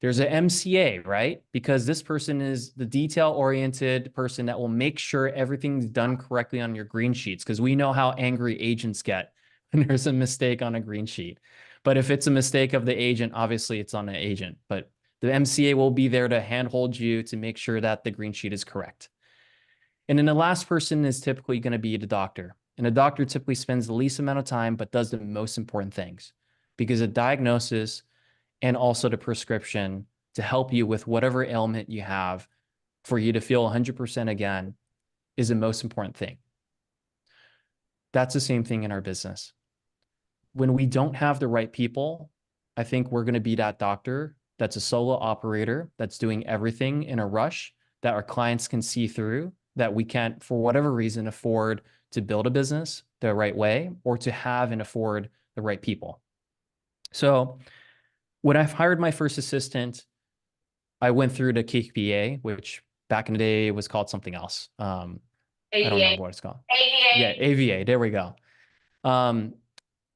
There's an MCA, right? Because this person is the detail-oriented person that will make sure everything's done correctly on your green sheets, because we know how angry agents get when there's a mistake on a green sheet. But if it's a mistake of the agent, obviously it's on the agent. But the MCA will be there to handhold you to make sure that the green sheet is correct. And then the last person is typically going to be the doctor. And the doctor typically spends the least amount of time, but does the most important things, because a diagnosis and also the prescription to help you with whatever ailment you have for you to feel 100% again is the most important thing. That's the same thing in our business. When we don't have the right people, I think we're going to be that doctor that's a solo operator that's doing everything in a rush that our clients can see through, that we can't, for whatever reason, afford to build a business the right way or to have and afford the right people. So when I've hired my first assistant, I went through the KPA, which back in the day was called something else. I don't remember what it's called. AVA. Yeah, AVA. There we go.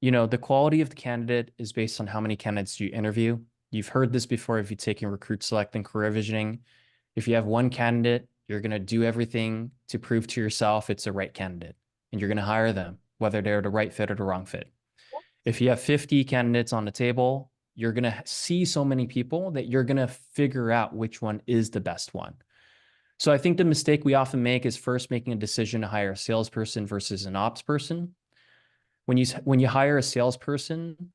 You know, the quality of the candidate is based on how many candidates you interview. You've heard this before if you've taken Recruit Select and Career Visioning. If you have one candidate, you're going to do everything to prove to yourself it's the right candidate, and you're going to hire them, whether they're the right fit or the wrong fit. If you have 50 candidates on the table, you're going to see so many people that you're going to figure out which one is the best one. So I think the mistake we often make is first making a decision to hire a salesperson versus an ops person. When you hire a salesperson,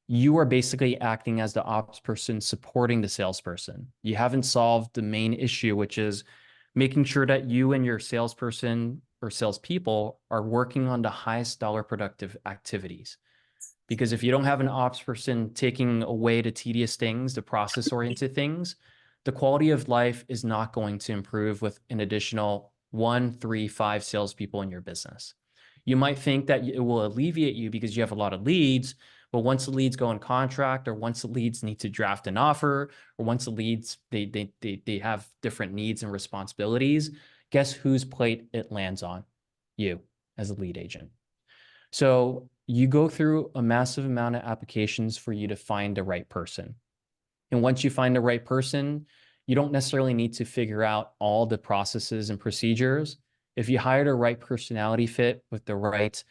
you are basically acting as the ops person supporting the salesperson. You haven't solved the main issue, which is making sure that you and your salesperson or salespeople are working on the highest dollar productive activities. Because if you don't have an ops person taking away the tedious things, the process-oriented things, the quality of life is not going to improve with an additional 1, 3, 5 salespeople in your business. You might think that it will alleviate you because you have a lot of leads, but once the leads go in contract, or once the leads need to draft an offer, or once the leads, they have different needs and responsibilities, guess whose plate it lands on? You as a lead agent. So you go through a massive amount of applications for you to find the right person. And once you find the right person, you don't necessarily need to figure out all the processes and procedures. If you hire the right personality fit with the right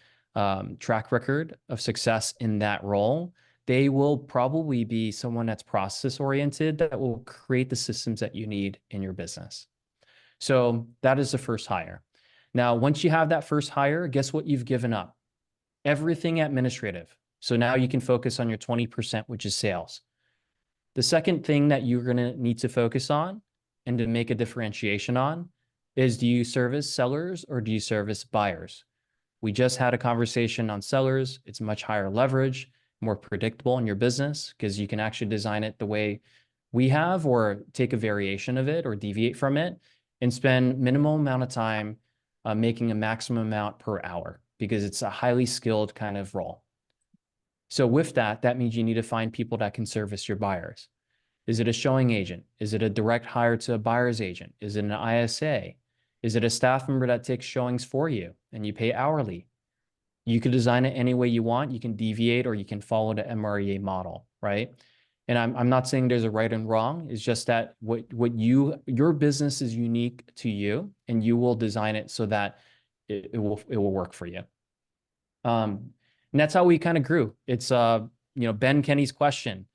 track record of success in that role, they will probably be someone that's process oriented that will create the systems that you need in your business. So that is the first hire. Now, once you have that first hire, guess what you've given up? Everything administrative. So now you can focus on your 20%, which is sales. The second thing that you're going to need to focus on and to make a differentiation on is, do you service sellers or do you service buyers? We just had a conversation on sellers. It's much higher leverage, more predictable in your business because you can actually design it the way we have or take a variation of it or deviate from it and spend minimal amount of time making a maximum amount per hour because it's a highly skilled kind of role. So with that, that means you need to find people that can service your buyers. Is it a showing agent? Is it a direct hire to a buyer's agent? Is it an ISA? Is it a staff member that takes showings for you and you pay hourly? You could design it any way you want. You can deviate or you can follow the MREA model, right? And I'm not saying there's a right and wrong. It's just that your business is unique to you and you will design it so that it will work for you. And that's how we kind of grew. It's Ben Kenny's question.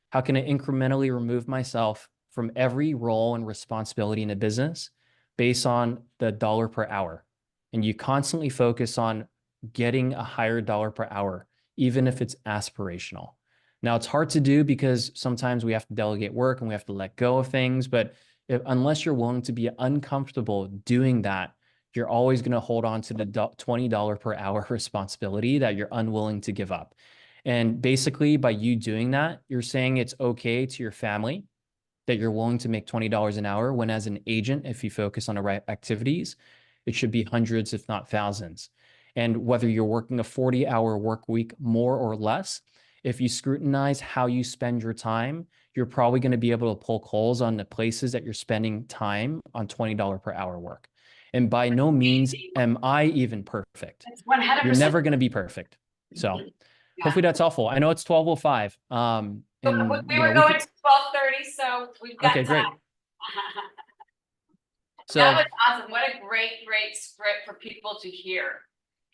How can I incrementally remove myself from every role and responsibility in a business based on the dollar per hour? And you constantly focus on getting a higher dollar per hour, even if it's aspirational. Now, it's hard to do because sometimes we have to delegate work and we have to let go of things. But unless you're willing to be uncomfortable doing that, you're always going to hold on to the $20 per hour responsibility that you're unwilling to give up. And basically, by you doing that, you're saying it's okay to your family that you're willing to make $20 an hour, when as an agent, if you focus on the right activities, it should be hundreds, if not thousands. And whether you're working a 40-hour work week, more or less, if you scrutinize how you spend your time, you're probably going to be able to poke holes on the places that you're spending time on $20 per hour work. And by no means am I even perfect. It's 100%. You're never going to be perfect. So hopefully that's helpful. I know it's 12:05. And We were going to 12:30, so we've got okay, great. time. So that was awesome. What a great script for people to hear.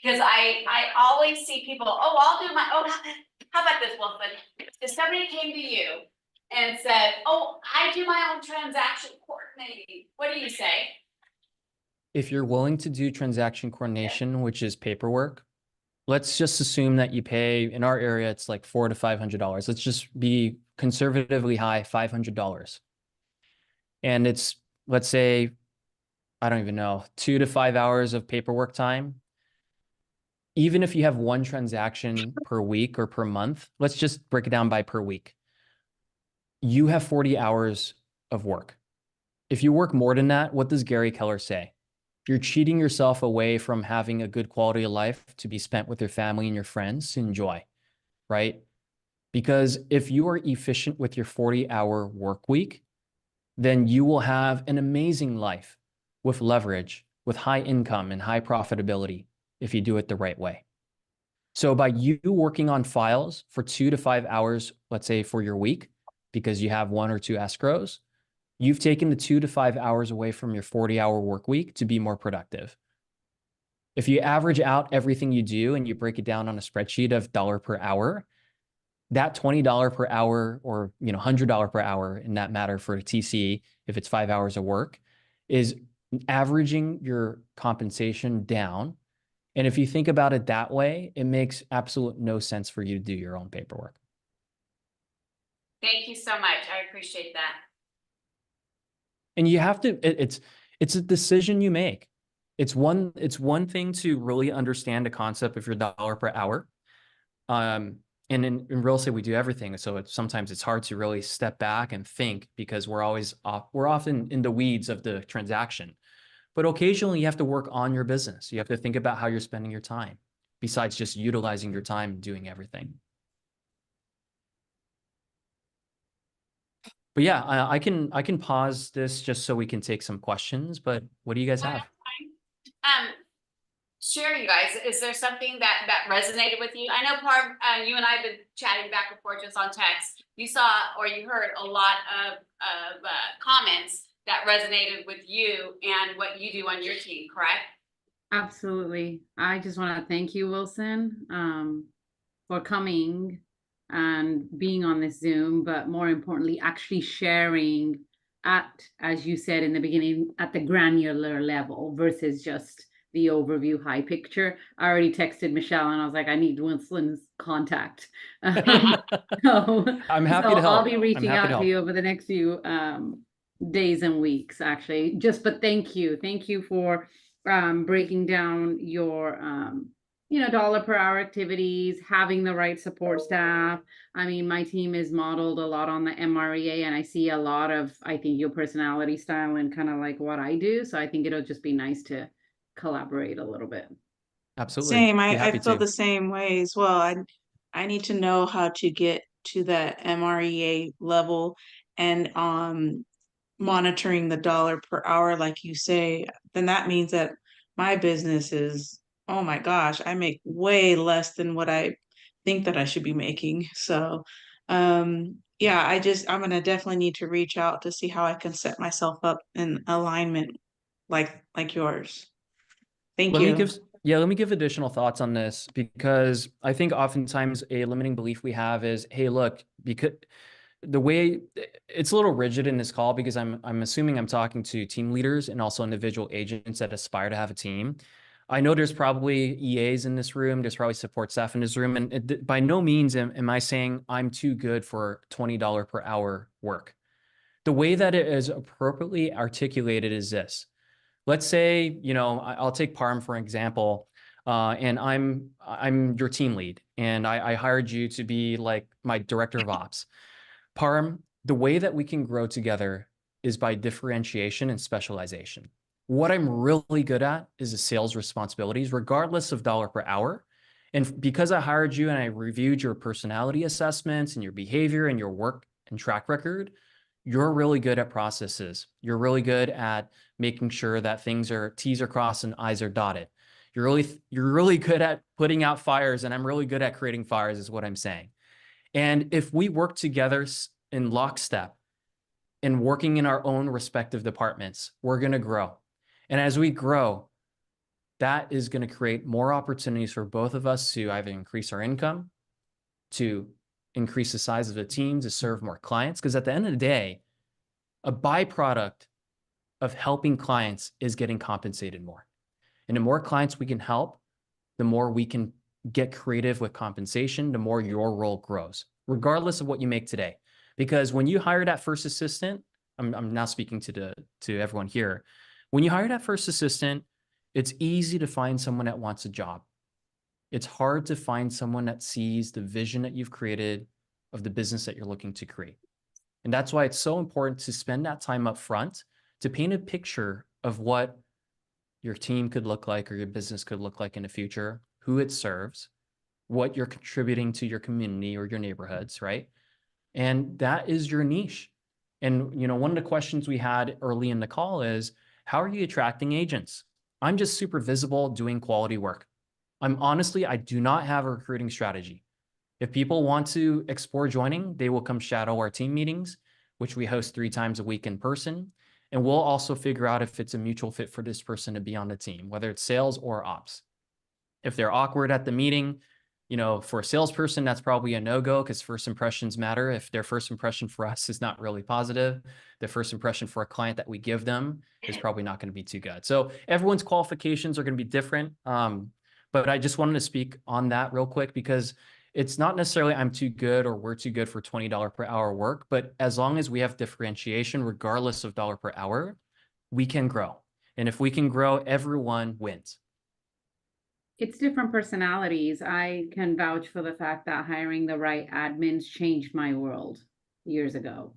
Because I always see people, I'll do my, how about this, Wilson? If somebody came to you and said, I do my own transaction coordinating, what do you say? if you're willing to do transaction coordination, which is paperwork, let's just assume that you pay, in our area, it's like $400 to $500. Let's just be conservatively high, $500. And it's, let's say, I don't even know, 2 to 5 hours of paperwork time. Even if you have one transaction per week or per month, let's just break it down by per week. You have 40 hours of work. If you work more than that, what does Gary Keller say? You're cheating yourself away from having a good quality of life to be spent with your family and your friends to enjoy, right? Because if you are efficient with your 40-hour work week, then you will have an amazing life with leverage, with high income and high profitability if you do it the right way. So by you working on files for 2 to 5 hours, let's say for your week, because you have 1 or 2 escrows, you've taken the 2 to 5 hours away from your 40-hour work week to be more productive. If you average out everything you do and you break it down on a spreadsheet of dollar per hour, that $20 per hour or $100 per hour in that matter for a TC, if it's 5 hours of work, is averaging your compensation down. And if you think about it that way, it makes absolute no sense for you to do your own paperwork. Thank you so much. I appreciate that. And you have to, it's a decision you make. It's one thing to really understand the concept of your dollar per hour. And in real estate, we do everything. So sometimes it's hard to really step back and think because we're often in the weeds of the transaction. But occasionally you have to work on your business. You have to think about how you're spending your time besides just utilizing your time and doing everything. But yeah, I can pause this just so we can take some questions, but what do you guys have? share, you guys. Is there something that resonated with you? I know you and I have been chatting back and forth just on text. You saw or you heard a lot of comments that resonated with you and what you do on your team, correct? Absolutely. I just want to thank you, Wilson, for coming and being on this Zoom, but more importantly, actually sharing at, as you said in the beginning, at the granular level versus just the overview high picture. I already texted Michelle and I was like, I need Wilson's contact. So, I'm happy so to help. I'll be I'm reaching happy to out to help. you over the next few days and weeks, actually. But thank you. Thank you for breaking down your dollar per hour activities, having the right support staff. I mean, my team is modeled a lot on the MREA, and I see a lot of, I think, your personality style and kind of like what I do. So I think it'll just be nice to collaborate a little bit. Absolutely. Same. Be I happy feel to. the same way as well. I need to know how to get to that MREA level and monitoring the dollar per hour, like you say, then that means that my business is, oh my gosh, I make way less than what I think that I should be making. So yeah, I'm gonna definitely need to reach out to see how I can set myself up in alignment like yours. Thank Let me you. give, yeah, let me give additional thoughts on this because I think oftentimes a limiting belief we have is, hey, look, because the way it's a little rigid in this call because I'm assuming I'm talking to team leaders and also individual agents that aspire to have a team. I know there's probably EAs in this room. There's probably support staff in this room. And by no means am I saying I'm too good for $20 per hour work. The way that it is appropriately articulated is this. Let's say, I'll take Parm for example, and I'm your team lead, and I hired you to be like my director of ops. Parm, the way that we can grow together is by differentiation and specialization. What I'm really good at is the sales responsibilities, regardless of dollar per hour. And because I hired you and I reviewed your personality assessments and your behavior and your work and track record, you're really good at processes. You're really good at making sure that T's are crossed and I's are dotted. You're really good at putting out fires, and I'm really good at creating fires, is what I'm saying. And if we work together in lockstep and working in our own respective departments, we're going to grow. And as we grow, that is going to create more opportunities for both of us to either increase our income, to increase the size of the team, to serve more clients. Because at the end of the day, a byproduct of helping clients is getting compensated more. And the more clients we can help, the more we can get creative with compensation, the more your role grows, regardless of what you make today. Because when you hire that first assistant, I'm now speaking to everyone here. When you hire that first assistant, it's easy to find someone that wants a job. It's hard to find someone that sees the vision that you've created of the business that you're looking to create. And that's why it's so important to spend that time up front to paint a picture of what your team could look like or your business could look like in the future, who it serves, what you're contributing to your community or your neighborhoods, right? And that is your niche. And one of the questions we had early in the call is, how are you attracting agents? I'm just super visible doing quality work. I do not have a recruiting strategy. If people want to explore joining, they will come shadow our team meetings, which we host 3 times a week in person. And we'll also figure out if it's a mutual fit for this person to be on the team, whether it's sales or ops. If they're awkward at the meeting, for a salesperson, that's probably a no-go because first impressions matter. If their first impression for us is not really positive, the first impression for a client that we give them is probably not going to be too good. So everyone's qualifications are going to be different. But I just wanted to speak on that real quick because it's not necessarily I'm too good or we're too good for $20 per hour work, but as long as we have differentiation, regardless of dollar per hour, we can grow. And if we can grow, everyone wins. It's different personalities. I can vouch for the fact that hiring the right admins changed my world years ago.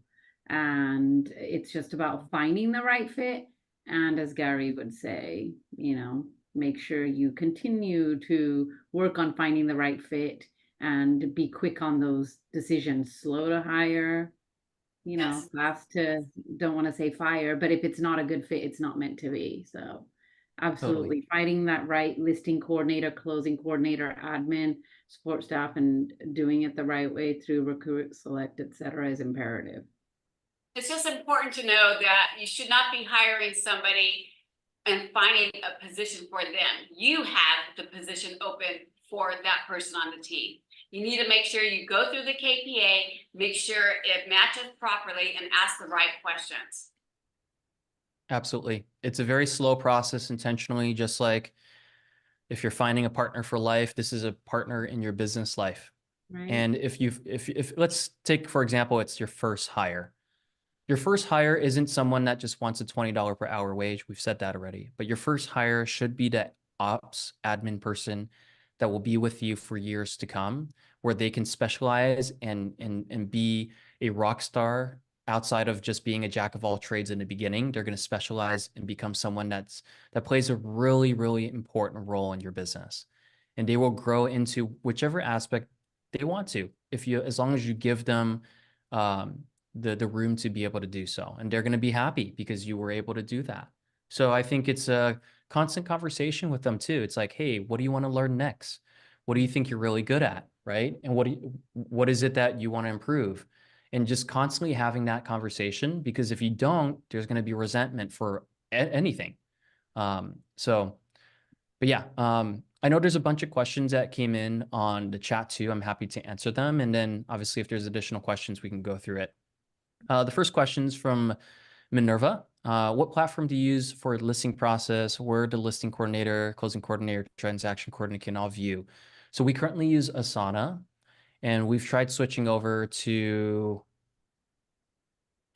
And it's just about finding the right fit. And as Gary would say, make sure you continue to work on finding the right fit and be quick on those decisions, slow to hire, Yes. fast to, don't want to say fire, but if it's not a good fit, it's not meant to be. So Absolutely. Finding that right listing coordinator, closing coordinator, admin, support staff, and doing it the right way through recruit, select, et cetera, is imperative. It's just important to know that you should not be hiring somebody and finding a position for them. You have the position open for that person on the team. You need to make sure you go through the KPA, make sure it matches properly, and ask the right questions. Absolutely. It's a very slow process intentionally, just like if you're finding a partner for life, this is a partner in your business life. Right. And if let's take, for example, it's your first hire. Your first hire isn't someone that just wants a $20 per hour wage. We've said that already. But your first hire should be the ops admin person that will be with you for years to come, where they can specialize and be a rock star outside of just being a jack of all trades in the beginning. They're going to specialize and become someone that plays a really, really important role in your business. And they will grow into whichever aspect they want to, as long as you give them the room to be able to do so. And they're going to be happy because you were able to do that. So I think it's a constant conversation with them too. It's like, hey, what do you want to learn next? What do you think you're really good at? Right. And what is it that you want to improve? And just constantly having that conversation, because if you don't, there's going to be resentment for anything. But yeah, I know there's a bunch of questions that came in on the chat too. I'm happy to answer them. And then obviously if there's additional questions, we can go through it. The first question is from Minerva. What platform do you use for listing process? Where the listing coordinator, closing coordinator, transaction coordinator can all view? So we currently use Asana, and we've tried switching over to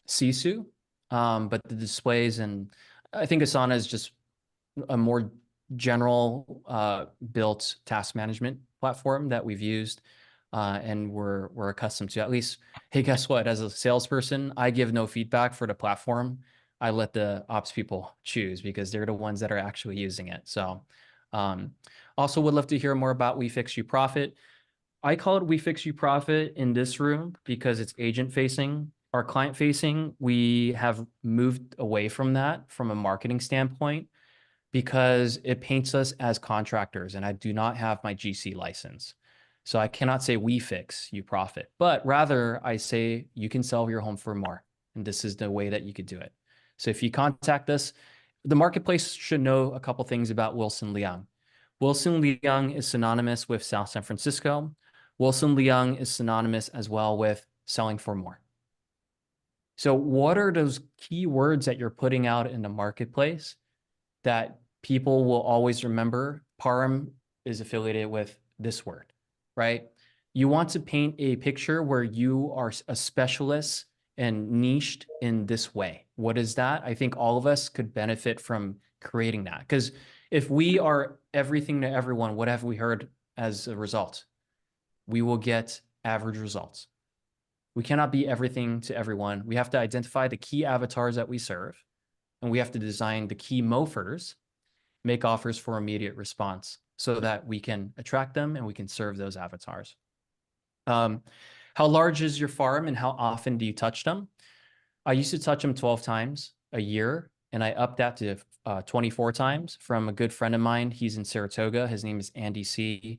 Sisu, but the displays, and I think Asana is just a more general built task management platform that we've used and we're accustomed to. At least, hey, guess what? As a salesperson, I give no feedback for the platform. I let the ops people choose because they're the ones that are actually using it. So also would love to hear more about We Fix You Profit. I call it We Fix You Profit in this room because it's agent facing. Our client facing, we have moved away from that from a marketing standpoint, because it paints us as contractors, and I do not have my GC license. So I cannot say we fix you profit, but rather I say you can sell your home for more. And this is the way that you could do it. So if you contact us, the marketplace should know a couple things about Wilson Leung. Wilson Leung is synonymous with South San Francisco. Wilson Leung is synonymous as well with selling for more. So what are those key words that you're putting out in the marketplace that people will always remember? Parham is affiliated with this word, right? You want to paint a picture where you are a specialist and niched in this way. What is that? I think all of us could benefit from creating that, because if we are everything to everyone, what have we heard as a result? We will get average results. We cannot be everything to everyone. We have to identify the key avatars that we serve, and we have to design the key MOFers, make offers for immediate response, so that we can attract them and we can serve those avatars. How large is your farm and how often do you touch them? I used to touch them 12 times a year, and I upped that to 24 times from a good friend of mine. He's in Saratoga. His name is Andy C.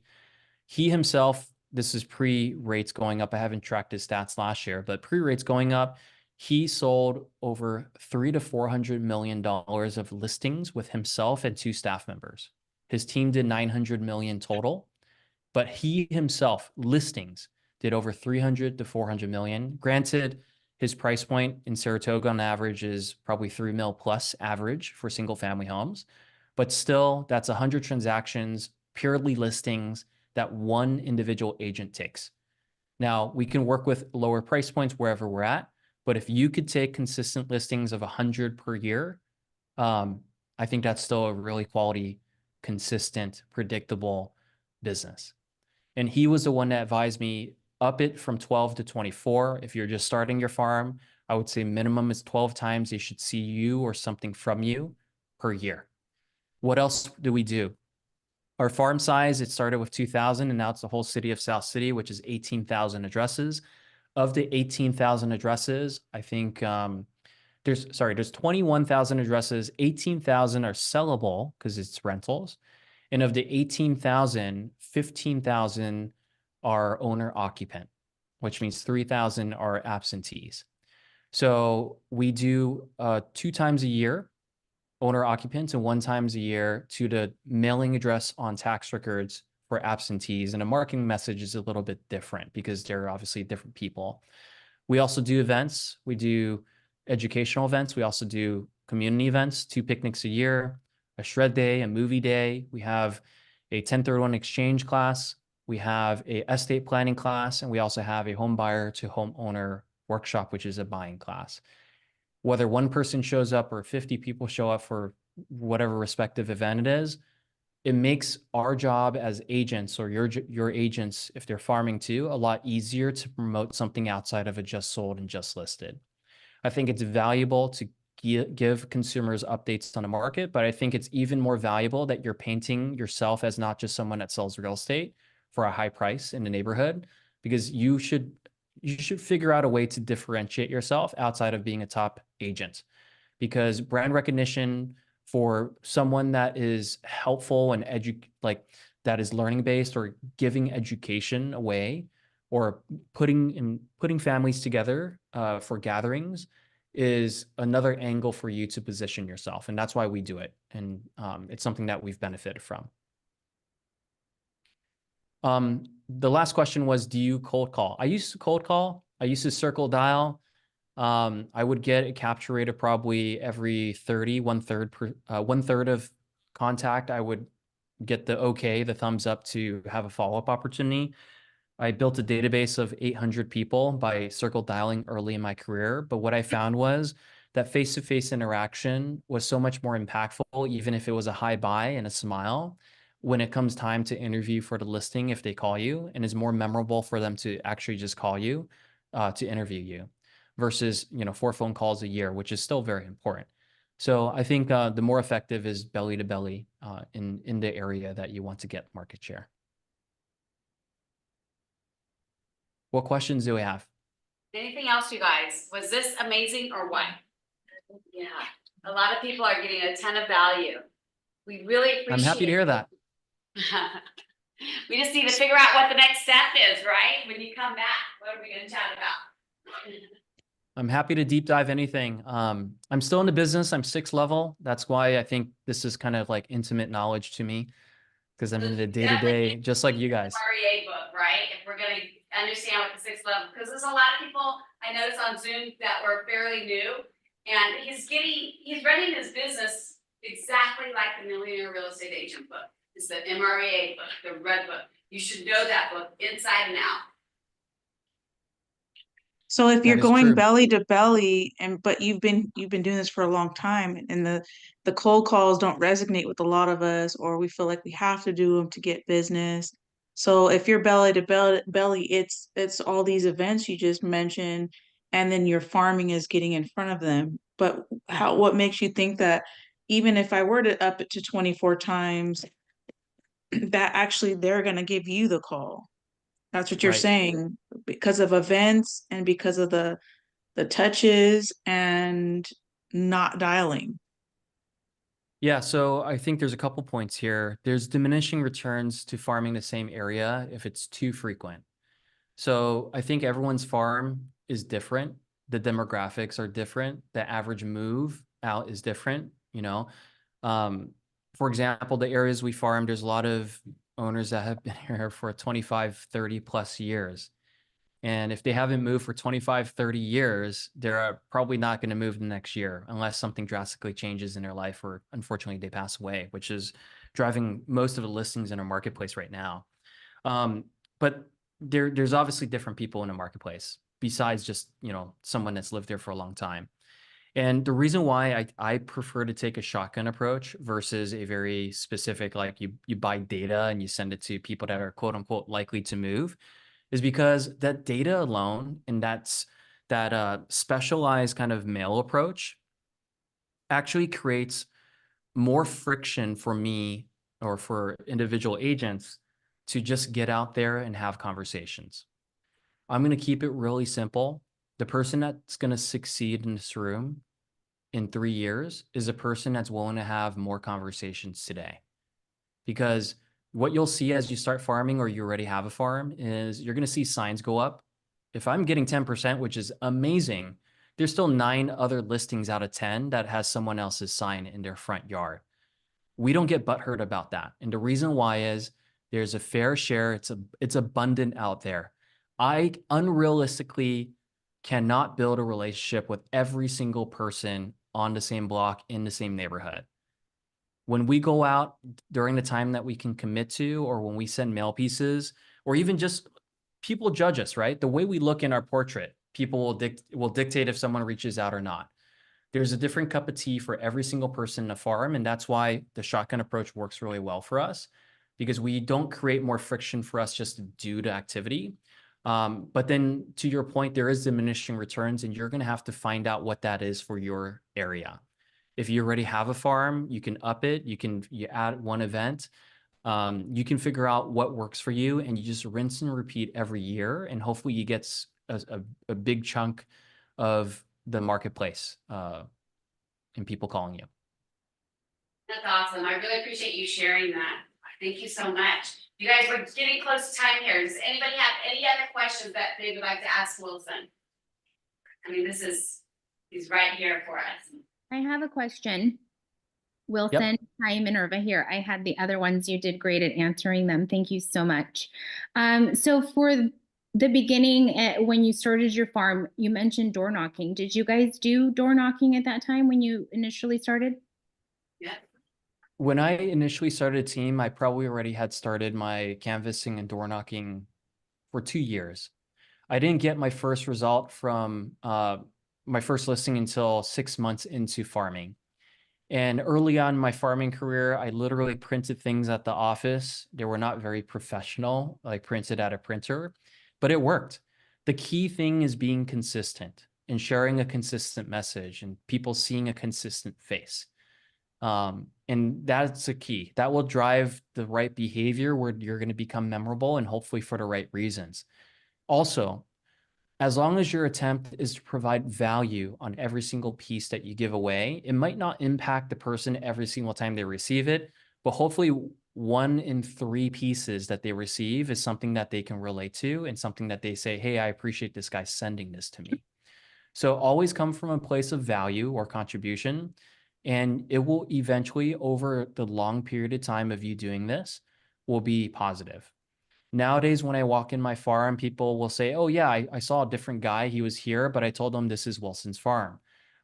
He himself, this is pre-rates going up. I haven't tracked his stats last year, but pre-rates going up, he sold over $300 to $400 million of listings with himself and 2 staff members. His team did 900 million total, but he himself, listings, did over 300 to 400 million. Granted, his price point in Saratoga on average is probably 3 mil plus average for single family homes, but still that's 100 transactions, purely listings that one individual agent takes. Now we can work with lower price points wherever we're at, but if you could take consistent listings of 100 per year, I think that's still a really quality, consistent, predictable business. And he was the one that advised me up it from 12 to 24. If you're just starting your farm, I would say minimum is 12 times they should see you or something from you per year. What else do we do? Our farm size, it started with 2,000 and now it's the whole city of South City, which is 18,000 addresses. Of the 18,000 addresses, I think there's 21,000 addresses, 18,000 are sellable because it's rentals. And of the 18,000, 15,000 are owner occupant, which means 3,000 are absentees. So we do 2 times a year owner occupants and 1 times a year to the mailing address on tax records for absentees. And a marketing message is a little bit different because they're obviously different people. We also do events. We do educational events. We also do community events, 2 picnics a year, a shred day, a movie day. We have a 1031 exchange class. We have a estate planning class, and we also have a home buyer to homeowner workshop, which is a buying class. Whether 1 person shows up or 50 people show up for whatever respective event it is, it makes our job as agents, or your agents, if they're farming too, a lot easier to promote something outside of a just sold and just listed. I think it's valuable to give consumers updates on the market, but I think it's even more valuable that you're painting yourself as not just someone that sells real estate for a high price in the neighborhood, because you should figure out a way to differentiate yourself outside of being a top agent, because brand recognition for someone that is helpful and that is learning based or giving education away or putting families together for gatherings is another angle for you to position yourself. And that's why we do it. And it's something that we've benefited from. The last question was, do you cold call? I used to cold call. I used to circle dial. I would get a capture rate of probably every 30, 1/3 of contact. I would get the okay, the thumbs up to have a follow-up opportunity. I built a database of 800 people by circle dialing early in my career. But what I found was that face-to-face interaction was so much more impactful, even if it was a hi bye and a smile, when it comes time to interview for the listing, if they call you, and is more memorable for them to actually just call you to interview you versus 4 phone calls a year, which is still very important. So I think the more effective is belly to belly in the area that you want to get market share. What questions do we have? Anything else, you guys? Was this amazing or what? Yeah, a lot of people are getting a ton of value. We really appreciate. I'm happy to hear that. We just need to figure out what the next step is, right? When you come back, what are we gonna chat about? I'm happy to deep dive anything. I'm still in the business. I'm 6th level. That's why I think this is kind of like intimate knowledge to me, because I'm in the day-to-day, just like you guys. REA book, right? If we're gonna understand what the 6th level, because there's a lot of people I noticed on Zoom that were fairly new, and he's running his business exactly like the Millionaire Real Estate Agent book. It's the MREA book, the red book. You should know that book inside and out. So if you're That is going true. belly to belly but you've been doing this for a long time, and the cold calls don't resonate with a lot of us, or we feel like we have to do them to get business. So if you're belly to belly, it's all these events you just mentioned, and then your farming is getting in front of them. But what makes you think that even if I were to up it to 24 times, that actually they're gonna give you the call? That's what you're Right. saying, because of events and because of the touches and not dialing. Yeah, so I think there's a couple points here. There's diminishing returns to farming the same area if it's too frequent. So I think everyone's farm is different. The demographics are different. The average move out is different, For example, the areas we farm, there's a lot of owners that have been here for 25, 30 plus years. And if they haven't moved for 25, 30 years, they're probably not going to move the next year unless something drastically changes in their life or unfortunately they pass away, which is driving most of the listings in our marketplace right now. But there's obviously different people in the marketplace besides just, someone that's lived there for a long time. And the reason why I prefer to take a shotgun approach versus a very specific, like you buy data and you send it to people that are quote unquote likely to move, is because that data alone and that specialized kind of mail approach actually creates more friction for me or for individual agents to just get out there and have conversations. I'm going to keep it really simple. The person that's going to succeed in this room in 3 years is a person that's willing to have more conversations today. Because what you'll see as you start farming or you already have a farm is you're going to see signs go up. If I'm getting 10%, which is amazing, there's still 9 other listings out of 10 that has someone else's sign in their front yard. We don't get butthurt about that. And the reason why is there's a fair share. It's abundant out there. I unrealistically cannot build a relationship with every single person on the same block in the same neighborhood. When we go out during the time that we can commit to, or when we send mail pieces, or even just people judge us, right? The way we look in our portrait, people will dictate if someone reaches out or not. There's a different cup of tea for every single person in a farm. And that's why the shotgun approach works really well for us, because we don't create more friction for us just due to activity. But then to your point, there is diminishing returns, and you're going to have to find out what that is for your area. If you already have a farm, you can up it. You add one event. You can figure out what works for you, and you just rinse and repeat every year. And hopefully you get a big chunk of the marketplace and people calling you. That's awesome. I really appreciate you sharing that. Thank you so much. You guys, we're getting close to time here. Does anybody have any other questions that they would like to ask Wilson? I mean, he's right here for us. I have a question. Wilson, hi, Minerva here. I had the other ones. You did great at answering them. Thank you so much. So for the beginning, when you started your farm, you mentioned door knocking. Did you guys do door knocking at that time when you initially started? Yeah. When I initially started a team, I probably already had started my canvassing and door knocking for 2 years. I didn't get my first result from my first listing until 6 months into farming. And early on in my farming career, I literally printed things at the office. They were not very professional, like printed at a printer, but it worked. The key thing is being consistent and sharing a consistent message and people seeing a consistent face. And that's a key. That will drive the right behavior where you're going to become memorable and hopefully for the right reasons. Also, as long as your attempt is to provide value on every single piece that you give away, it might not impact the person every single time they receive it, but hopefully 1 in 3 pieces that they receive is something that they can relate to and something that they say, hey, I appreciate this guy sending this to me. So always come from a place of value or contribution, and it will eventually, over the long period of time of you doing this, will be positive. Nowadays, when I walk in my farm, people will say, oh yeah, I saw a different guy. He was here, but I told them this is Wilson's farm.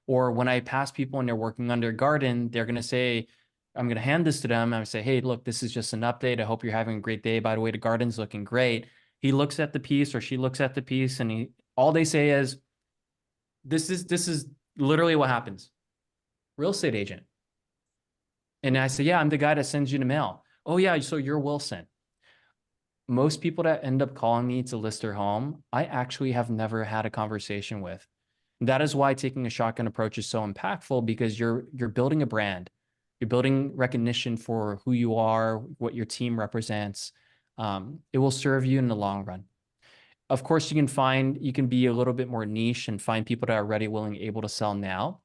Or when I pass people and they're working on their garden, they're going to say, I'm going to hand this to them. I say, hey, look, this is just an update. I hope you're having a great day. By the way, the garden's looking great. He looks at the piece or she looks at the piece and all they say is, this is literally what happens. Real estate agent. And I say, yeah, I'm the guy that sends you the mail. Oh yeah, so you're Wilson. Most people that end up calling me to list their home, I actually have never had a conversation with. That is why taking a shotgun approach is so impactful, because you're building a brand. You're building recognition for who you are, what your team represents. It will serve you in the long run. Of course, you can be a little bit more niche and find people that are ready, willing, able to sell now.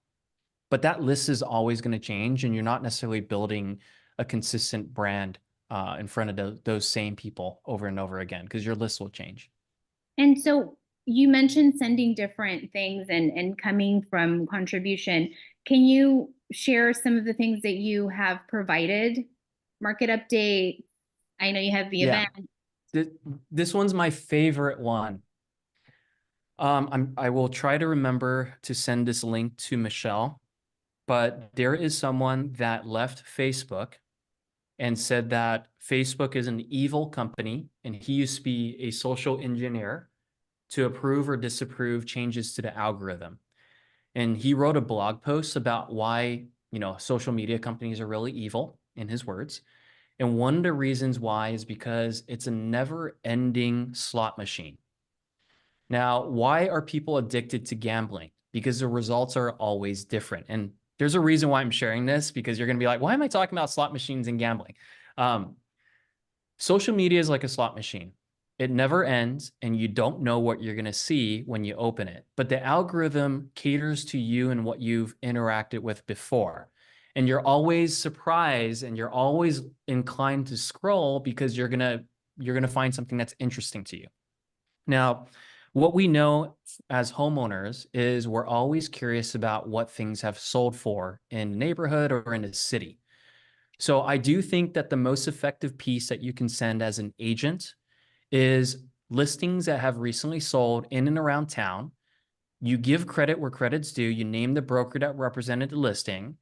But that list is always going to change, and you're not necessarily building a consistent brand in front of those same people over and over again, because your list will change. And so you mentioned sending different things and coming from contribution. Can you share some of the things that you have provided? Market update. I know you have the event. This one's my favorite one. I will try to remember to send this link to Michelle, but there is someone that left Facebook and said that Facebook is an evil company, and he used to be a social engineer to approve or disapprove changes to the algorithm. And he wrote a blog post about why, social media companies are really evil, in his words. And one of the reasons why is because it's a never-ending slot machine. Now, why are people addicted to gambling? Because the results are always different. And there's a reason why I'm sharing this, because you're going to be like, why am I talking about slot machines and gambling? Social media is like a slot machine. it never ends and you don't know what you're going to see when you open it. But the algorithm caters to you and what you've interacted with before. And you're always surprised and you're always inclined to scroll because you're going to find something that's interesting to you. Now, what we know as homeowners is we're always curious about what things have sold for in the neighborhood or in a city. So I do think that the most effective piece that you can send as an agent is listings that have recently sold in and around town. You give credit where credit's due. You name the broker that represented the listing,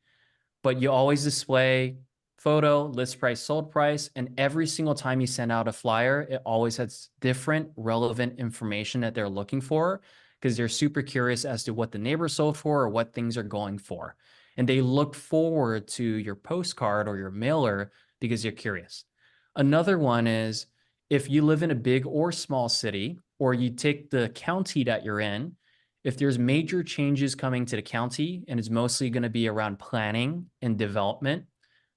but you always display photo, list price, sold price, and every single time you send out a flyer, it always has different relevant information that they're looking for because they're super curious as to what the neighbor sold for or what things are going for. And they look forward to your postcard or your mailer because you're curious. Another one is if you live in a big or small city, or you take the county that you're in, if there's major changes coming to the county and it's mostly going to be around planning and development,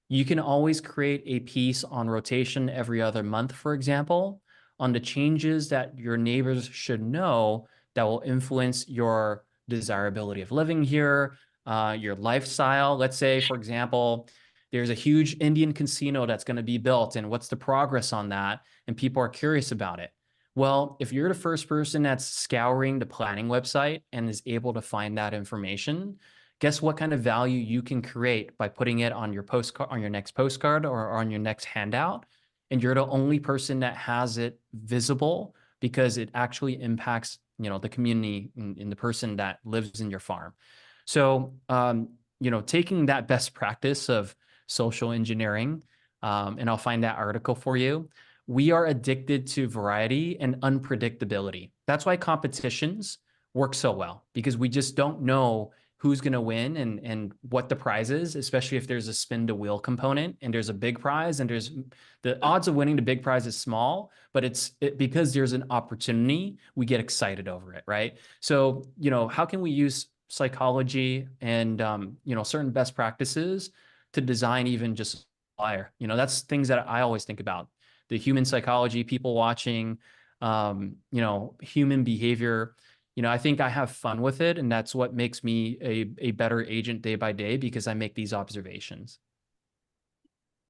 you can always create a piece on rotation every other month, for example, on the changes that your neighbors should know that will influence your desirability of living here, your lifestyle. Let's say, for example, there's a huge Indian casino that's going to be built, and what's the progress on that? And people are curious about it. Well, if you're the first person that's scouring the planning website and is able to find that information, guess what kind of value you can create by putting it on your postcard, on your next postcard or on your next handout. And you're the only person that has it visible because it actually impacts, the community and the person that lives in your farm. So, taking that best practice of social engineering, and I'll find that article for you. We are addicted to variety and unpredictability. That's why competitions work so well, because we just don't know who's going to win and what the prize is, especially if there's a spin to wheel component and there's a big prize and there's the odds of winning the big prize is small, but because there's an opportunity, we get excited over it, right? So, how can we use psychology and, certain best practices to design even just a flyer? That's things that I always think about. The human psychology, people watching, human behavior. I think I have fun with it, and that's what makes me a better agent day by day because I make these observations.